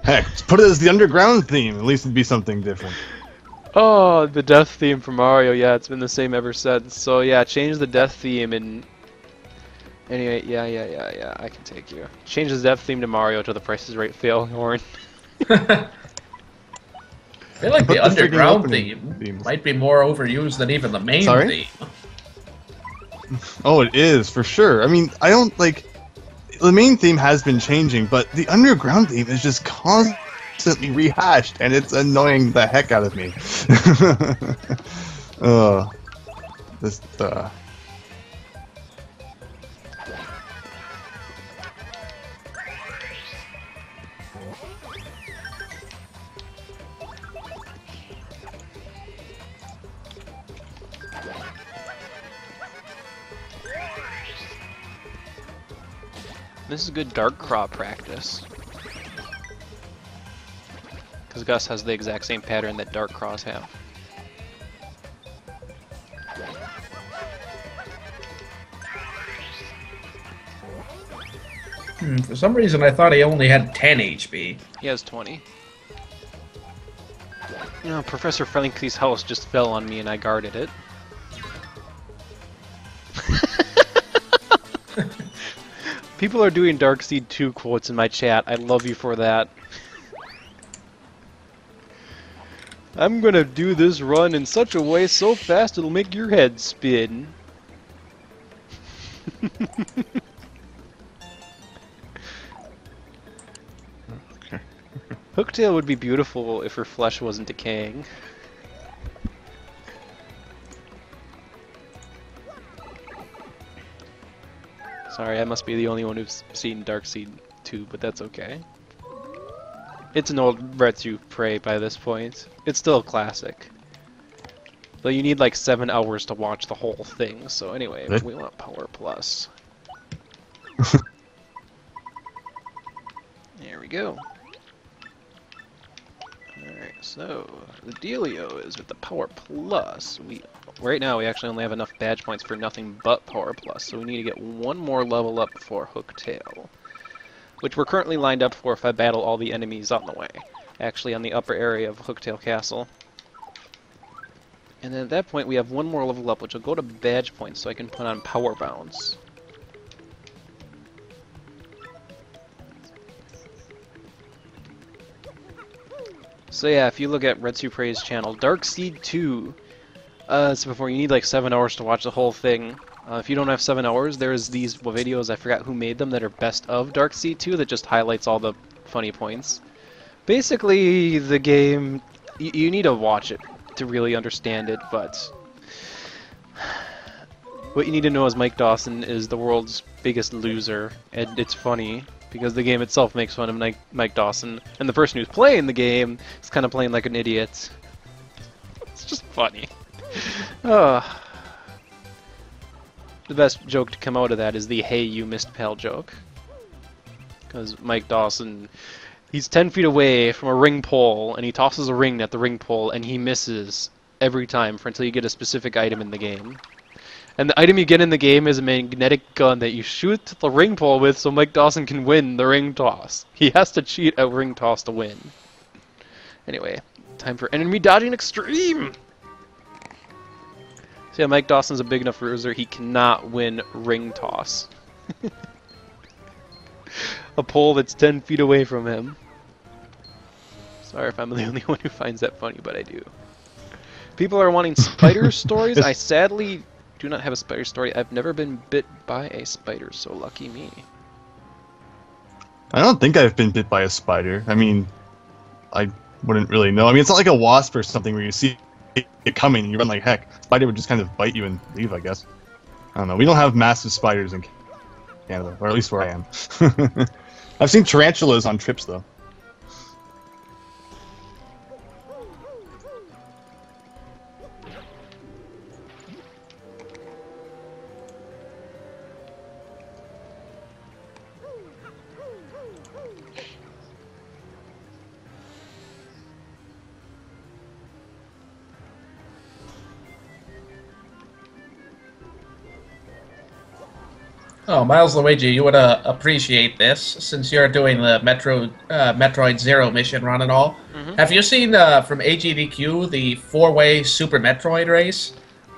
Speaker 4: Heck, put it as the underground theme. At least it'd be something different.
Speaker 1: Oh, the death theme from Mario. Yeah, it's been the same ever since. So yeah, change the death theme and... Anyway, yeah, I can take you. Change the death theme to Mario to the Price is Right fail horn.
Speaker 5: I feel like the underground theme
Speaker 4: themes.
Speaker 5: might be more overused than even the main theme.
Speaker 4: Oh, it is, for sure. I mean, I don't, like... The main theme has been changing, but the underground theme is just constantly rehashed, and it's annoying the heck out of me.
Speaker 1: This is good Dark Craw practice. Because Gus has the exact same pattern that Dark Craws have.
Speaker 5: For some reason I thought he only had 10 HP.
Speaker 1: He has 20. You know, Professor Frankly's house just fell on me and I guarded it. People are doing Darkseid 2 quotes in my chat. I love you for that. I'm gonna do this run in such a way so fast it'll make your head spin. Hooktail would be beautiful if her flesh wasn't decaying. Sorry, I must be the only one who's seen Darkseid 2, but that's okay. It's an old Retsu Prey by this point. It's still a classic. Though you need like 7 hours to watch the whole thing, so anyway, we want Power Plus. There we go. Alright, so the dealio is with the Power Plus. Right now we actually only have enough badge points for nothing but Power Plus, so we need to get one more level up for Hooktail, which we're currently lined up for if I battle all the enemies on the way. Actually, on the upper area of Hooktail Castle. And then at that point we have one more level up, which will go to badge points, so I can put on Power Bounce. So yeah, if you look at Red Supre's channel, Dark Seed 2, so before you need like 7 hours to watch the whole thing. If you don't have 7 hours, there's these videos, I forgot who made them, that are best of Dark Seed 2 that just highlights all the funny points. Basically, the game, you need to watch it to really understand it, but what you need to know is Mike Dawson is the world's biggest loser, and it's funny because the game itself makes fun of Mike Dawson, and the person who's playing the game is kind of playing like an idiot. It's just funny. The best joke to come out of that is the "Hey, you missed pal" joke. Because Mike Dawson, he's 10 feet away from a ring pole, and he tosses a ring at the ring pole, and he misses every time until you get a specific item in the game. And the item you get in the game is a magnetic gun that you shoot the ring pole with so Mike Dawson can win the ring toss. He has to cheat a ring toss to win. Anyway, time for enemy dodging extreme! So yeah, Mike Dawson's a big enough loser, he cannot win ring toss. A pole that's 10 feet away from him. Sorry if I'm the only one who finds that funny, but I do. People are wanting spider stories. I sadly do not have a spider story. I've never been bit by a spider, so lucky me.
Speaker 4: I don't think I've been bit by a spider. I mean, I wouldn't really know. I mean, it's not like a wasp or something where you see it coming and you run like heck. Spider would just kind of bite you and leave, I guess. I don't know. We don't have massive spiders in Canada, or at least where I am. I've seen tarantulas on trips, though.
Speaker 5: Oh, Miles Luigi, you would appreciate this, since you're doing the Metroid Zero mission run and all. Have you seen, from AGDQ, the 4-way Super Metroid race?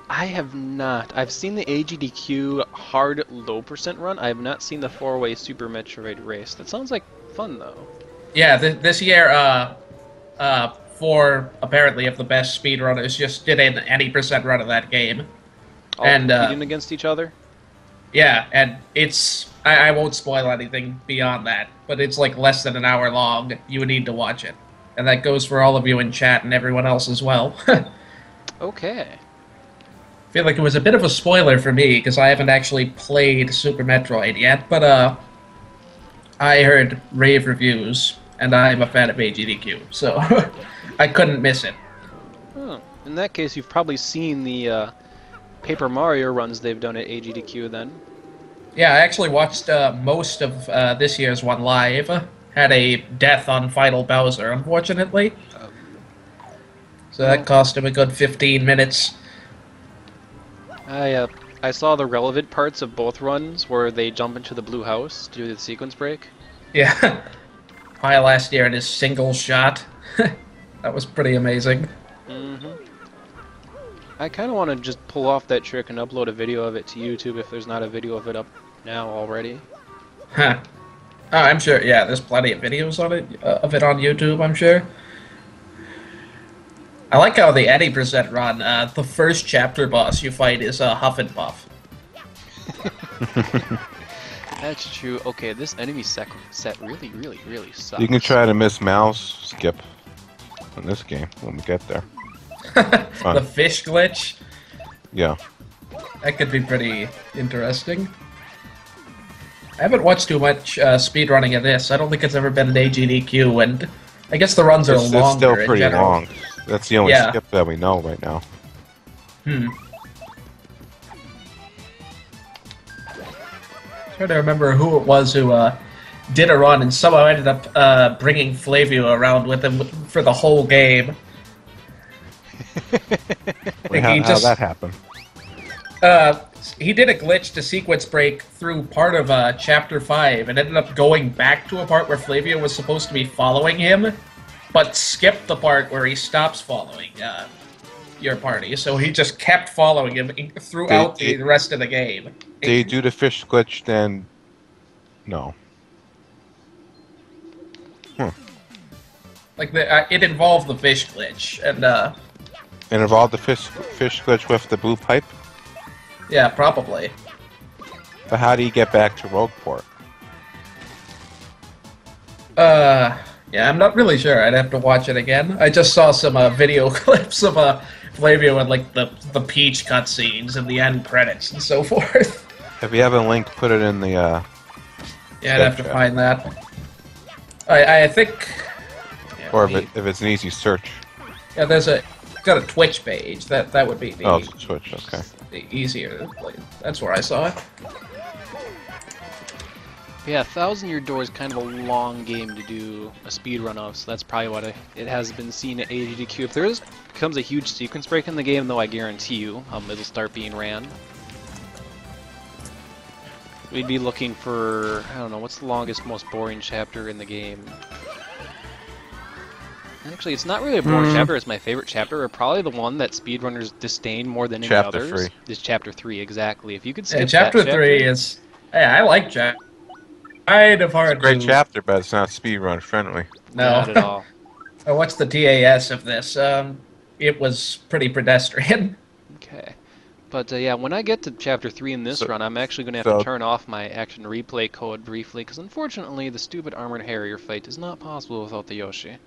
Speaker 1: I have not. I've seen the AGDQ hard low percent run. I have not seen the 4-way Super Metroid race. That sounds like fun, though.
Speaker 5: Yeah, this year, 4, apparently, of the best speedrunners just did an 80% run of that game.
Speaker 1: All
Speaker 5: and
Speaker 1: competing against each other?
Speaker 5: Yeah, and it's... I won't spoil anything beyond that, but it's like less than an hour long. You would need to watch it. And that goes for all of you in chat and everyone else as well.
Speaker 1: Okay.
Speaker 5: I feel like it was a bit of a spoiler for me, because I haven't actually played Super Metroid yet, but I heard rave reviews, and I'm a fan of AGDQ, so I couldn't miss it.
Speaker 1: Oh, in that case, you've probably seen the Paper Mario runs they've done at AGDQ then.
Speaker 5: Yeah, I actually watched most of this year's one live. Had a death on Final Bowser, unfortunately. So that cost him a good 15 minutes.
Speaker 1: I saw the relevant parts of both runs where they jump into the blue house to do the sequence break.
Speaker 5: Yeah. Probably last year in his single shot. That was pretty amazing.
Speaker 1: I kind of want to just pull off that trick and upload a video of it to YouTube if there's not a video of it up now already.
Speaker 5: Huh. Oh, I'm sure, yeah, there's plenty of videos on it, of it on YouTube, I'm sure. I like how the 80% run, the first chapter boss you fight is Huff and Puff.
Speaker 1: That's true. Okay, this enemy set really sucks.
Speaker 2: You can try to miss mouse skip in this game when we get there.
Speaker 5: The fish glitch?
Speaker 2: Yeah.
Speaker 5: That could be pretty interesting. I haven't watched too much speedrunning of this. I don't think it's ever been an AGDQ, and I guess the runs are longer
Speaker 2: It's still
Speaker 5: in
Speaker 2: pretty
Speaker 5: general.
Speaker 2: long. That's the only skip that we know right now.
Speaker 5: Trying to remember who it was who did a run and somehow ended up bringing Flavio around with him for the whole game.
Speaker 2: Wait,
Speaker 5: Like,
Speaker 2: how'd that happen?
Speaker 5: He did a glitch to sequence break through part of Chapter 5 and ended up going back to a part where Flavio was supposed to be following him, but skipped the part where he stops following your party. So he just kept following him throughout the rest of the game.
Speaker 2: Did you do the fish glitch then? No.
Speaker 5: Like, it involved the fish glitch, and
Speaker 2: It involved the fish glitch with the blue pipe?
Speaker 5: yeah, probably.
Speaker 2: But how do you get back to Rogueport?
Speaker 5: Yeah, I'm not really sure. I'd have to watch it again. I just saw some video clips of Flavio and like the Peach cutscenes and the end credits and so forth.
Speaker 2: If you have a link, put it in the.
Speaker 5: Yeah, I'd have to find that. I think. Yeah,
Speaker 2: Or if it's an easy search.
Speaker 5: yeah, got a Twitch page. That would be the,
Speaker 2: Oh, it's Twitch. Okay.
Speaker 5: the easier. Like, that's where I saw it.
Speaker 1: Yeah, 1,000 Year Door is kind of a long game to do a speed run of, so that's probably what it has been seen at AGDQ. If there becomes a huge sequence break in the game, though, I guarantee you it'll start being ran. We'd be looking for, I don't know, what's the longest, most boring chapter in the game? Actually, it's not really a boring chapter, it's my favorite chapter, or probably the one that speedrunners disdain more than any
Speaker 2: Chapter
Speaker 1: others.
Speaker 2: 3.
Speaker 1: Is Chapter 3, exactly. If you could skip
Speaker 5: Yeah, chapter
Speaker 1: that
Speaker 5: 3 is. Yeah, I like chapter. Kind of hard.
Speaker 2: It's a great
Speaker 5: to...
Speaker 2: chapter, but it's not speedrun friendly.
Speaker 5: No,
Speaker 1: Not at all.
Speaker 5: What's the TAS of this? It was pretty pedestrian.
Speaker 1: Okay. But yeah, when I get to Chapter 3 in this run, I'm actually going to have to turn off my action replay code briefly, because unfortunately the stupid Armored Harrier fight is not possible without the Yoshi.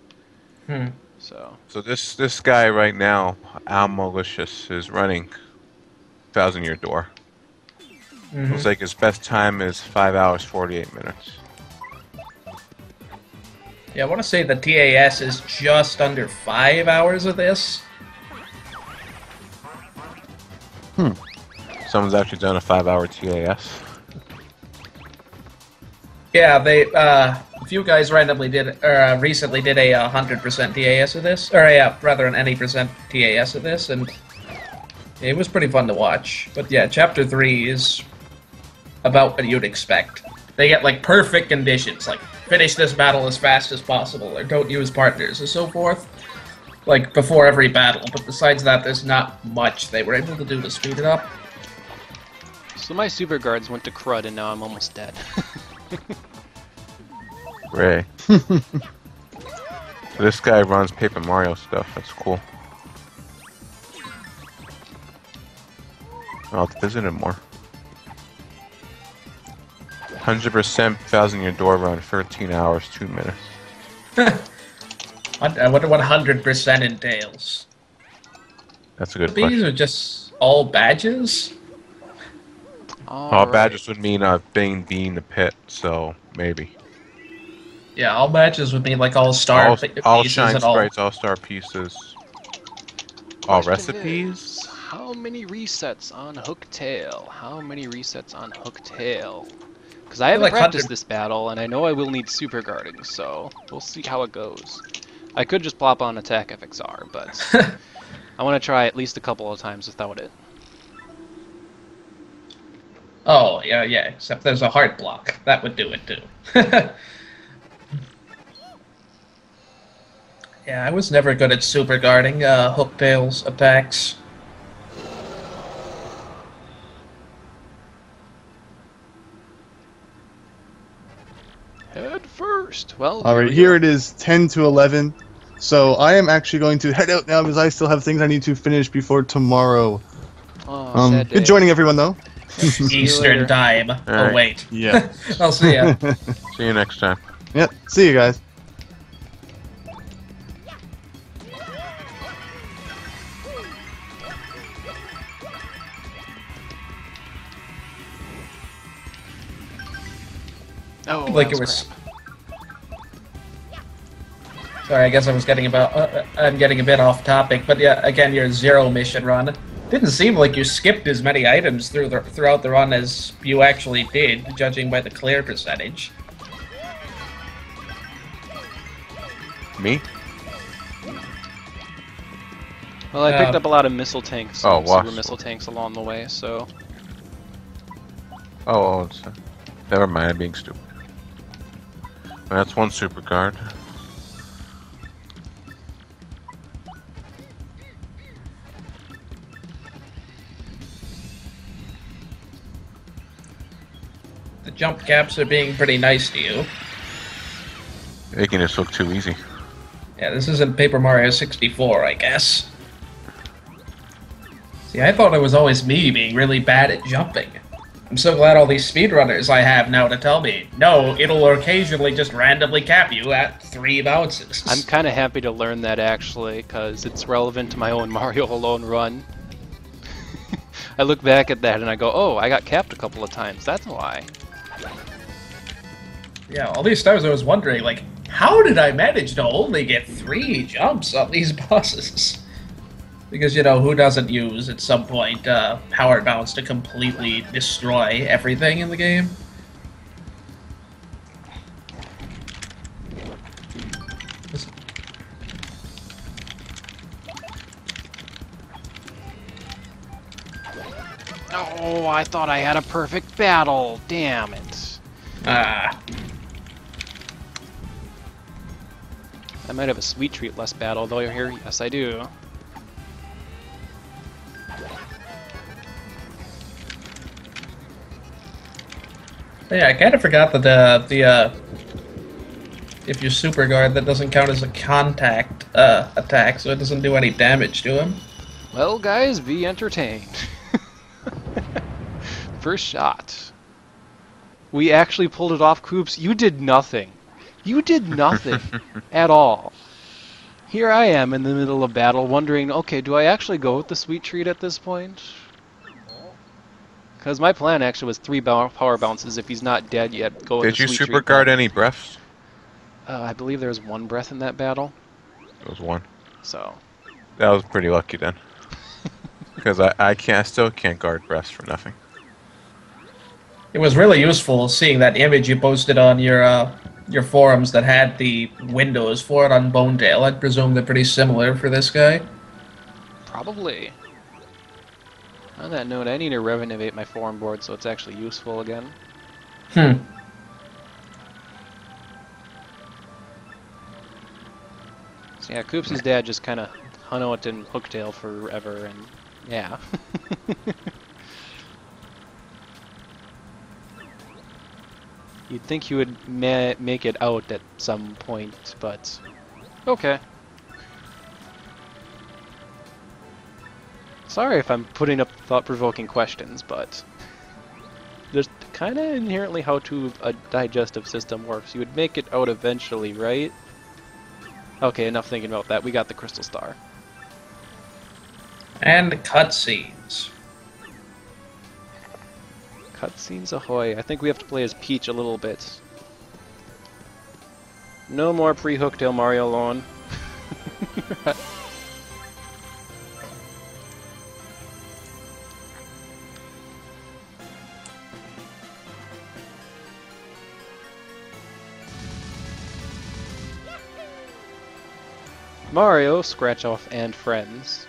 Speaker 1: So
Speaker 2: this guy right now, Al Malicious, is running 1,000 Year Door. Looks like his best time is 5 hours 48 minutes.
Speaker 5: Yeah, I want to say the TAS is just under 5 hours of this.
Speaker 2: Someone's actually done a 5-hour TAS.
Speaker 5: Yeah, they a few guys randomly recently did a 100% TAS of this, or rather an any percent TAS of this, and it was pretty fun to watch. But yeah, Chapter 3 is about what you'd expect. They get like perfect conditions, like finish this battle as fast as possible, or don't use partners, and so forth. Like before every battle, but besides that, there's not much they were able to do to speed it up.
Speaker 1: my super guards went to crud and now I'm almost dead.
Speaker 2: Ray. This guy runs Paper Mario stuff. That's cool. I'll visit him more. 100% 1,000 Year Door run, 13 hours, 2 minutes.
Speaker 5: I wonder what 100% entails.
Speaker 2: That's a good
Speaker 5: These
Speaker 2: question.
Speaker 5: are just all badges?
Speaker 2: All badges would mean being the pit, so maybe.
Speaker 5: Yeah, all badges would mean like all star
Speaker 2: All
Speaker 5: pieces
Speaker 2: shine
Speaker 5: and all.
Speaker 2: sprites, all star pieces. All
Speaker 1: Question
Speaker 2: recipes?
Speaker 1: is, how many resets on Hooktail? How many resets on Hooktail? Because I haven't
Speaker 5: like
Speaker 1: practiced
Speaker 5: 100.
Speaker 1: this battle, and I know I will need super guarding, so we'll see how it goes. I could just plop on attack FXR, but I want to try at least a couple of times without it.
Speaker 5: Oh, yeah, yeah, except there's a heart block. That would do it, too. Yeah, I was never good at super guarding Hooktail's attacks.
Speaker 1: Head first! Well,
Speaker 4: All right,
Speaker 1: we
Speaker 4: here
Speaker 1: go.
Speaker 4: it is, 10 to 11. So I am actually going to head out now because I still have things I need to finish before tomorrow.
Speaker 1: Oh, sad day.
Speaker 4: Good joining everyone, though.
Speaker 1: See you
Speaker 5: Eastern
Speaker 1: later.
Speaker 5: time. Oh,
Speaker 2: Alright.
Speaker 5: wait.
Speaker 4: Yeah.
Speaker 5: I'll see ya.
Speaker 2: See you next time.
Speaker 4: Yep. See you guys.
Speaker 1: Oh,
Speaker 5: Like
Speaker 1: that
Speaker 5: it was.
Speaker 1: crap.
Speaker 5: Sorry, I guess I was getting I'm getting a bit off topic, but yeah, again, your zero mission run didn't seem like you skipped as many items throughout the run as you actually did, judging by the clear percentage.
Speaker 2: Me?
Speaker 1: Well, I picked up a lot of missile tanks,
Speaker 2: Oh,
Speaker 1: and super
Speaker 2: wasp.
Speaker 1: missile tanks along the way, so...
Speaker 2: Oh, it's, never mind, I'm being stupid. That's one super guard.
Speaker 5: The jump caps are being pretty nice to you.
Speaker 2: Making this look too easy.
Speaker 5: Yeah, this isn't Paper Mario 64, I guess. See, I thought it was always me being really bad at jumping. I'm so glad all these speedrunners I have now to tell me, no, it'll occasionally just randomly cap you at 3 bounces.
Speaker 1: I'm kind of happy to learn that, actually, because it's relevant to my own Mario Alone run. I look back at that and I go, oh, I got capped a couple of times, that's why.
Speaker 5: Yeah, all these times I was wondering, like, how did I manage to only get 3 jumps on these bosses? Because, you know, who doesn't use, at some point, power bounce to completely destroy everything in the game?
Speaker 1: Oh, I thought I had a perfect battle, damn it.
Speaker 5: Ah.
Speaker 1: I might have a sweet treat less battle, though you're here. Yes, I do.
Speaker 5: Yeah, I kind of forgot that if you super guard, that doesn't count as a contact attack, so it doesn't do any damage to him.
Speaker 1: Well, guys, be entertained. First shot. We actually pulled it off, Koops. You did nothing. You did nothing at all. Here I am in the middle of battle wondering, okay, do I actually go with the sweet treat at this point? Because my plan actually was 3 power bounces. If he's not dead yet, go with
Speaker 2: Did
Speaker 1: the
Speaker 2: you
Speaker 1: sweet
Speaker 2: super
Speaker 1: treat.
Speaker 2: guard any breaths?
Speaker 1: I believe there was 1 breath in that battle.
Speaker 2: There was 1.
Speaker 1: So,
Speaker 2: That was pretty lucky then. Because I still can't guard breaths for nothing.
Speaker 5: It was really useful seeing that image you posted on your forums that had the windows for it on Bonetail. I'd presume they're pretty similar for this guy.
Speaker 1: probably. On that note, I need to renovate my forum board so it's actually useful again.
Speaker 5: Hmm.
Speaker 1: So yeah, Koops' dad just kind of hung out in Hooktail forever, and yeah. You'd think he would make it out at some point, but okay. Sorry if I'm putting up thought-provoking questions, but there's kind of inherently how a digestive system works. You would make it out eventually, right? Okay, enough thinking about that. We got the Crystal Star.
Speaker 5: And cutscenes.
Speaker 1: Cutscenes ahoy. I think we have to play as Peach a little bit. No more pre-Hooktail Mario Alone. Mario, Scratch Off, and Friends.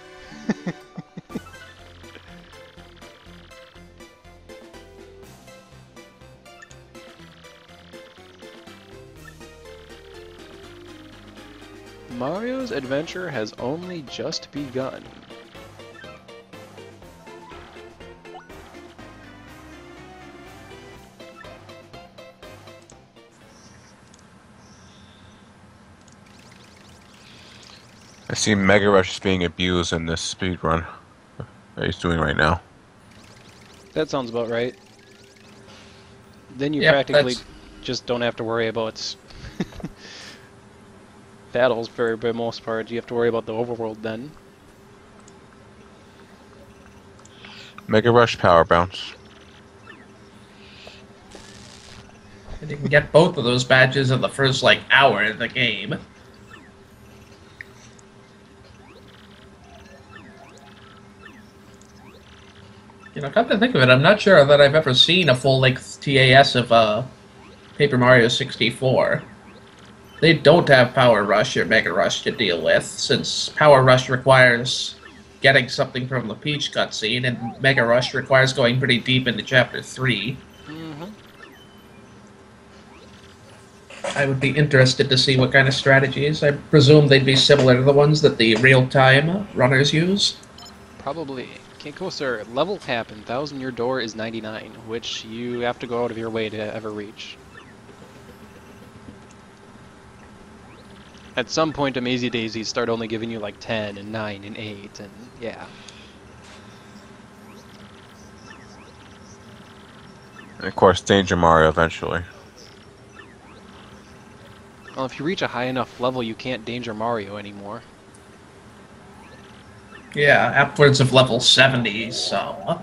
Speaker 1: Mario's adventure has only just begun.
Speaker 2: I see Mega Rush is being abused in this speed run that he's doing right now.
Speaker 1: That sounds about right. Then you
Speaker 5: Yep,
Speaker 1: practically
Speaker 5: that's-
Speaker 1: just don't have to worry about battles for the most part. You have to worry about the overworld then.
Speaker 2: Mega Rush Power Bounce.
Speaker 5: And you can get both of those badges in the first, like, hour of the game. You know, come to think of it, I'm not sure that I've ever seen a full-length TAS of Paper Mario 64. they don't have Power Rush or Mega Rush to deal with, since Power Rush requires getting something from the Peach cutscene, and Mega Rush requires going pretty deep into Chapter 3.
Speaker 1: Mm-hmm.
Speaker 5: I would be interested to see what kind of strategies. I presume they'd be similar to the ones that the real-time runners use.
Speaker 1: Probably. Kinko, sir, level cap in 1000-Year Door is 99, which you have to go out of your way to ever reach. At some point, Amazy Daisies start only giving you like 10 and 9 and 8, and yeah.
Speaker 2: And of course, Danger Mario eventually.
Speaker 1: Well, if you reach a high enough level, you can't Danger Mario anymore.
Speaker 5: Yeah, upwards of level 70, so...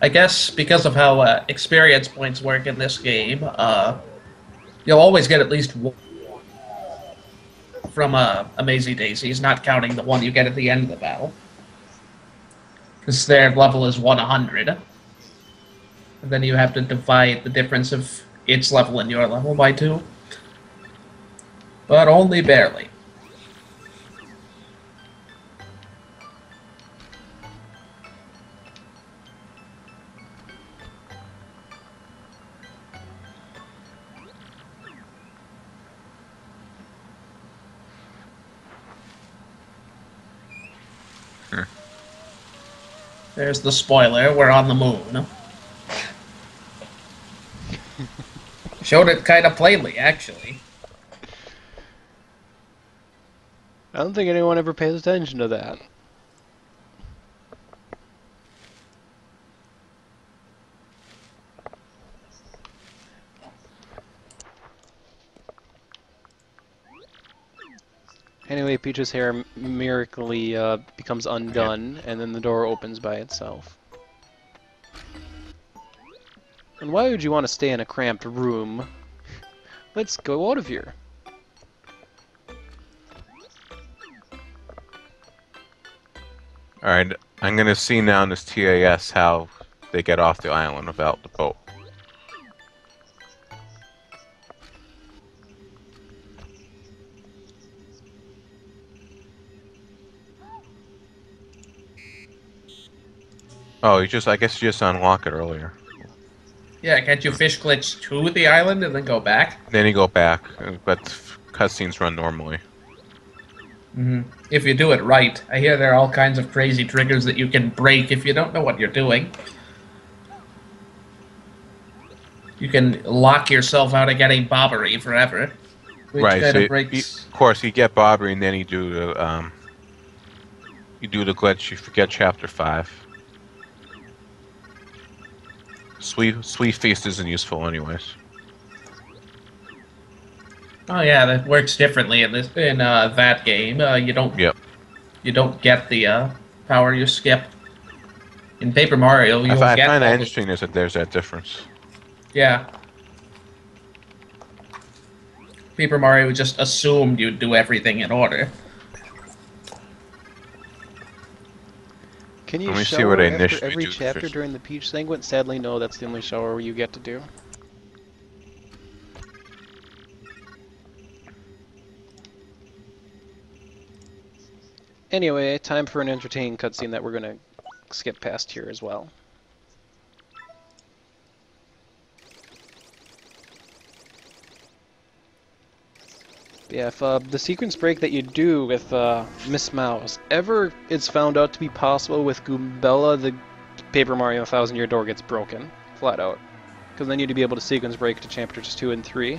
Speaker 5: I guess because of how experience points work in this game, you'll always get at least one from Amazy Daisies, not counting the one you get at the end of the battle. Because their level is 100. And then you have to divide the difference of its level and your level by 2. But only barely. There's the spoiler, we're on the moon. Showed it kind of plainly, actually.
Speaker 1: I don't think anyone ever pays attention to that. Anyway, Peach's hair miraculously becomes undone, and then the door opens by itself. And why would you want to stay in a cramped room? Let's go out of here.
Speaker 2: Alright, I'm gonna see now in this TAS how they get off the island without the boat. Oh, I guess you just unlock it earlier.
Speaker 5: Yeah, can't you fish glitch to the island and then go back?
Speaker 2: Then you go back, but cutscenes run normally.
Speaker 5: If you do it right. I hear there are all kinds of crazy triggers that you can break if you don't know what you're doing. You can lock yourself out of getting Bobbery forever. Which
Speaker 2: Right,
Speaker 5: kind
Speaker 2: so
Speaker 5: of breaks...
Speaker 2: of course you get Bobbery and then you do the glitch, you forget Chapter 5. Sweet Feast isn't useful anyways.
Speaker 5: Oh yeah, that works differently in that game. You don't get the power you skip. In Paper Mario, you'll
Speaker 2: I
Speaker 5: get
Speaker 2: find that
Speaker 5: all
Speaker 2: interesting is that there's that difference.
Speaker 5: Yeah. Paper Mario just assumed you'd do everything in order.
Speaker 1: Can you
Speaker 2: Let me see
Speaker 1: shower
Speaker 2: what I
Speaker 1: after
Speaker 2: initially
Speaker 1: every
Speaker 2: do the
Speaker 1: chapter
Speaker 2: fish.
Speaker 1: during the Peach segment? Sadly, no, that's the only shower you get to do. Anyway, time for an entertaining cutscene that we're gonna skip past here as well. Yeah, if the sequence break that you do with Miss Mouse ever it's found out to be possible with Goombella, the Paper Mario 1000-Year Door gets broken, flat out. Because then you'd be able to sequence break to chapters 2 and 3.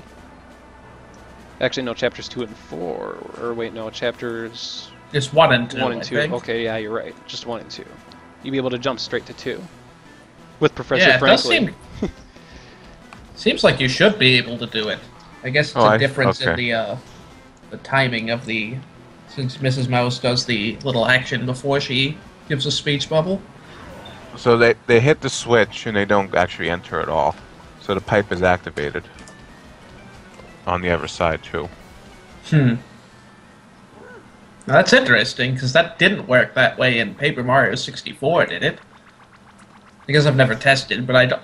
Speaker 1: Actually, no, chapters 2 and 4. Or wait, no, chapters...
Speaker 5: Just 1 and 2,
Speaker 1: 1 and 2.
Speaker 5: I think.
Speaker 1: Okay, yeah, you're right. Just 1 and 2. You'd be able to jump straight to 2. With Professor
Speaker 5: Yeah, it does
Speaker 1: Franklin.
Speaker 5: seems like you should be able to do it. I guess it's a difference in the timing of the... Since Mrs. Mouse does the little action before she gives a speech bubble.
Speaker 2: So they hit the switch and they don't actually enter at all. So the pipe is activated. On the other side too.
Speaker 5: Now, that's interesting, because that didn't work that way in Paper Mario 64, did it? Because I've never tested, but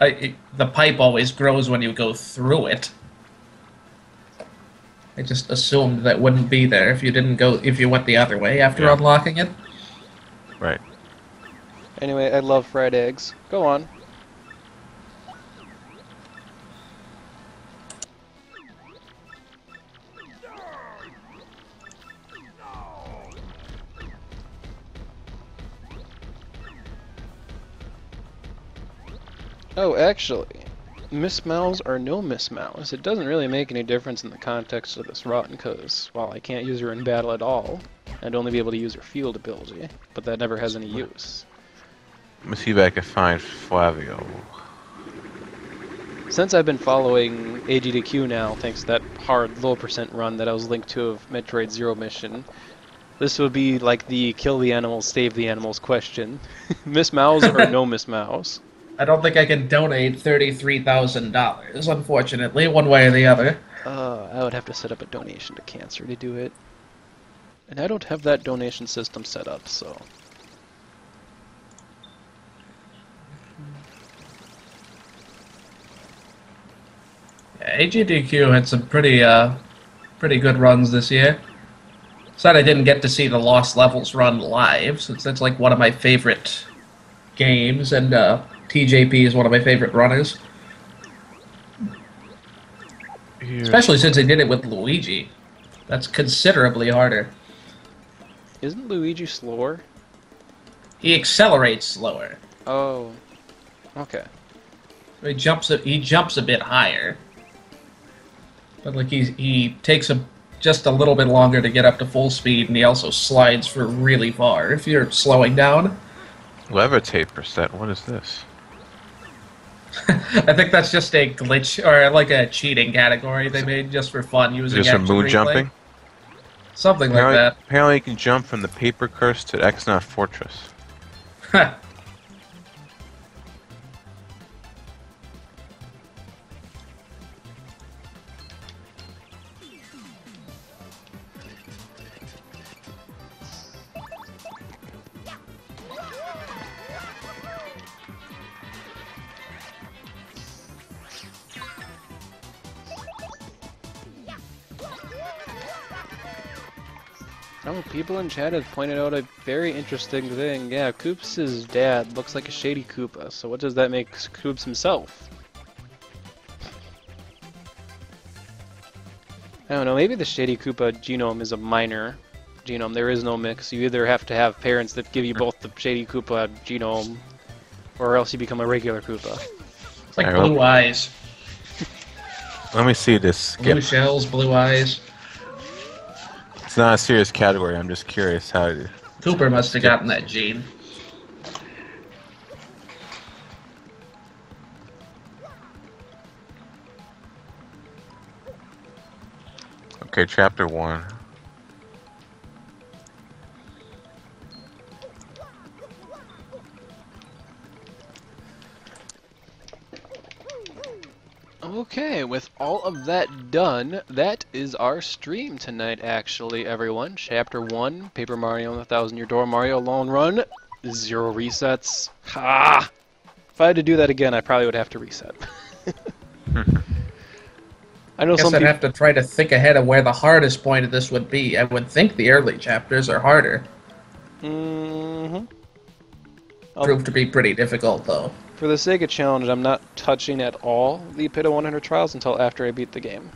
Speaker 5: the pipe always grows when you go through it. I just assumed that wouldn't be there if you went the other way after unlocking it.
Speaker 2: Right.
Speaker 1: Anyway, I love fried eggs. Go on. Oh, actually, Miss Mouse or no Miss Mouse, it doesn't really make any difference in the context of this run, because while I can't use her in battle at all, I'd only be able to use her field ability, but that never has any use.
Speaker 2: Let me see if I can find Flavio.
Speaker 1: Since I've been following AGDQ now, thanks to that hard low percent run that I was linked to of Metroid Zero mission, this would be like the kill the animals, save the animals question. Miss Mouse or no Miss Mouse?
Speaker 5: I don't think I can donate $33,000, unfortunately, one way or the other.
Speaker 1: I would have to set up a donation to Cancer to do it. And I don't have that donation system set up, so...
Speaker 5: Yeah, AGDQ had some pretty good runs this year. Sad I didn't get to see the Lost Levels run live, since that's like one of my favorite games, and TJP is one of my favorite runners.
Speaker 2: Here.
Speaker 5: Especially since they did it with Luigi. That's considerably harder.
Speaker 1: Isn't Luigi slower?
Speaker 5: He accelerates slower.
Speaker 1: Oh. Okay.
Speaker 5: He jumps a bit higher. But like he takes just a little bit longer to get up to full speed, and he also slides for really far if you're slowing down.
Speaker 2: Levitate percent. What is this?
Speaker 5: I think that's just a glitch or like a cheating category they made just for fun using
Speaker 2: Just for
Speaker 5: action
Speaker 2: moon
Speaker 5: replay.
Speaker 2: jumping?
Speaker 5: Something like that.
Speaker 2: Apparently you can jump from the Paper Curse to Exnot Fortress.
Speaker 1: Oh, people in chat have pointed out a very interesting thing. Yeah, Koops' dad looks like a shady Koopa, so what does that make Koops himself? I don't know, maybe the shady Koopa genome is a minor genome. There is no mix. You either have to have parents that give you both the shady Koopa genome, or else you become a regular Koopa.
Speaker 5: It's like blue eyes.
Speaker 2: Let me see this.
Speaker 5: Blue shells, blue eyes.
Speaker 2: It's not a serious category. I'm just curious how.
Speaker 5: Cooper must have gotten that gene.
Speaker 2: Okay, chapter 1.
Speaker 1: Okay, with all of that done, that is our stream tonight, actually, everyone. Chapter 1, Paper Mario and the 1000-Year Door, Mario Lone Run, 0 resets. Ha! If I had to do that again, I probably would have to reset. I know
Speaker 5: Guess I'd have to try to think ahead of where the hardest point of this would be. I would think the early chapters are harder.
Speaker 1: Mm-hmm.
Speaker 5: Proved to be pretty difficult, though.
Speaker 1: For the sake of challenge, I'm not touching at all the Pit of 100 Trials until after I beat the game.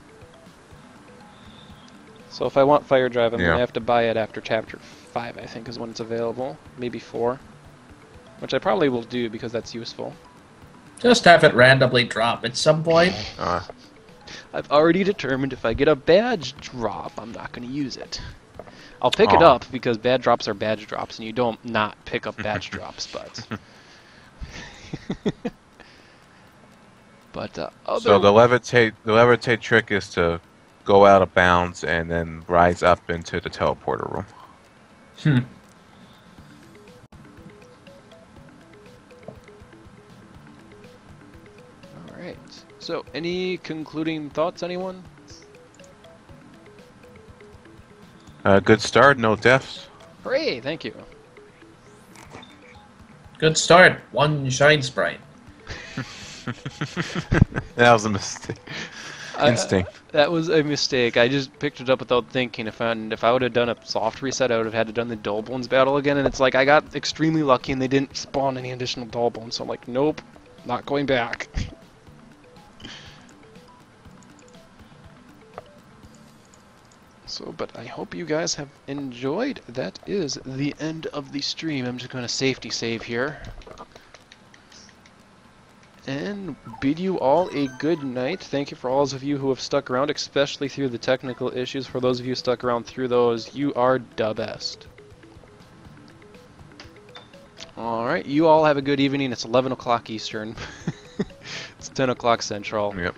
Speaker 1: So if I want Fire Drive, I'm going to have to buy it after Chapter 5, I think, is when it's available. Maybe 4. Which I probably will do, because that's useful.
Speaker 5: Just have it randomly drop at some point.
Speaker 1: I've already determined if I get a badge drop, I'm not going to use it. I'll pick it up, because bad drops are badge drops, and you don't not pick up badge drops, but... But
Speaker 2: so the levitate trick is to go out of bounds and then rise up into the teleporter room.
Speaker 1: All right. So, any concluding thoughts, anyone?
Speaker 2: Good start, no deaths.
Speaker 1: Hooray! Thank you.
Speaker 5: Good start. 1 shine sprite.
Speaker 2: That was a mistake. Instinct.
Speaker 1: That was a mistake. I just picked it up without thinking. If I would have done a soft reset, I would have had to done the Dull Bones battle again. And it's like I got extremely lucky and they didn't spawn any additional Dull Bones. So I'm like, nope, not going back. So, but I hope you guys have enjoyed. That is the end of the stream. I'm just going to safety save here. And bid you all a good night. Thank you for all of you who have stuck around, especially through the technical issues. For those of you who stuck around through those, you are the best. Alright, you all have a good evening. It's 11 o'clock Eastern. It's 10 o'clock Central.
Speaker 2: Yep.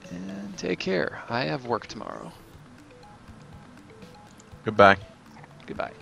Speaker 1: And take care. I have work tomorrow.
Speaker 2: Goodbye.
Speaker 1: Goodbye.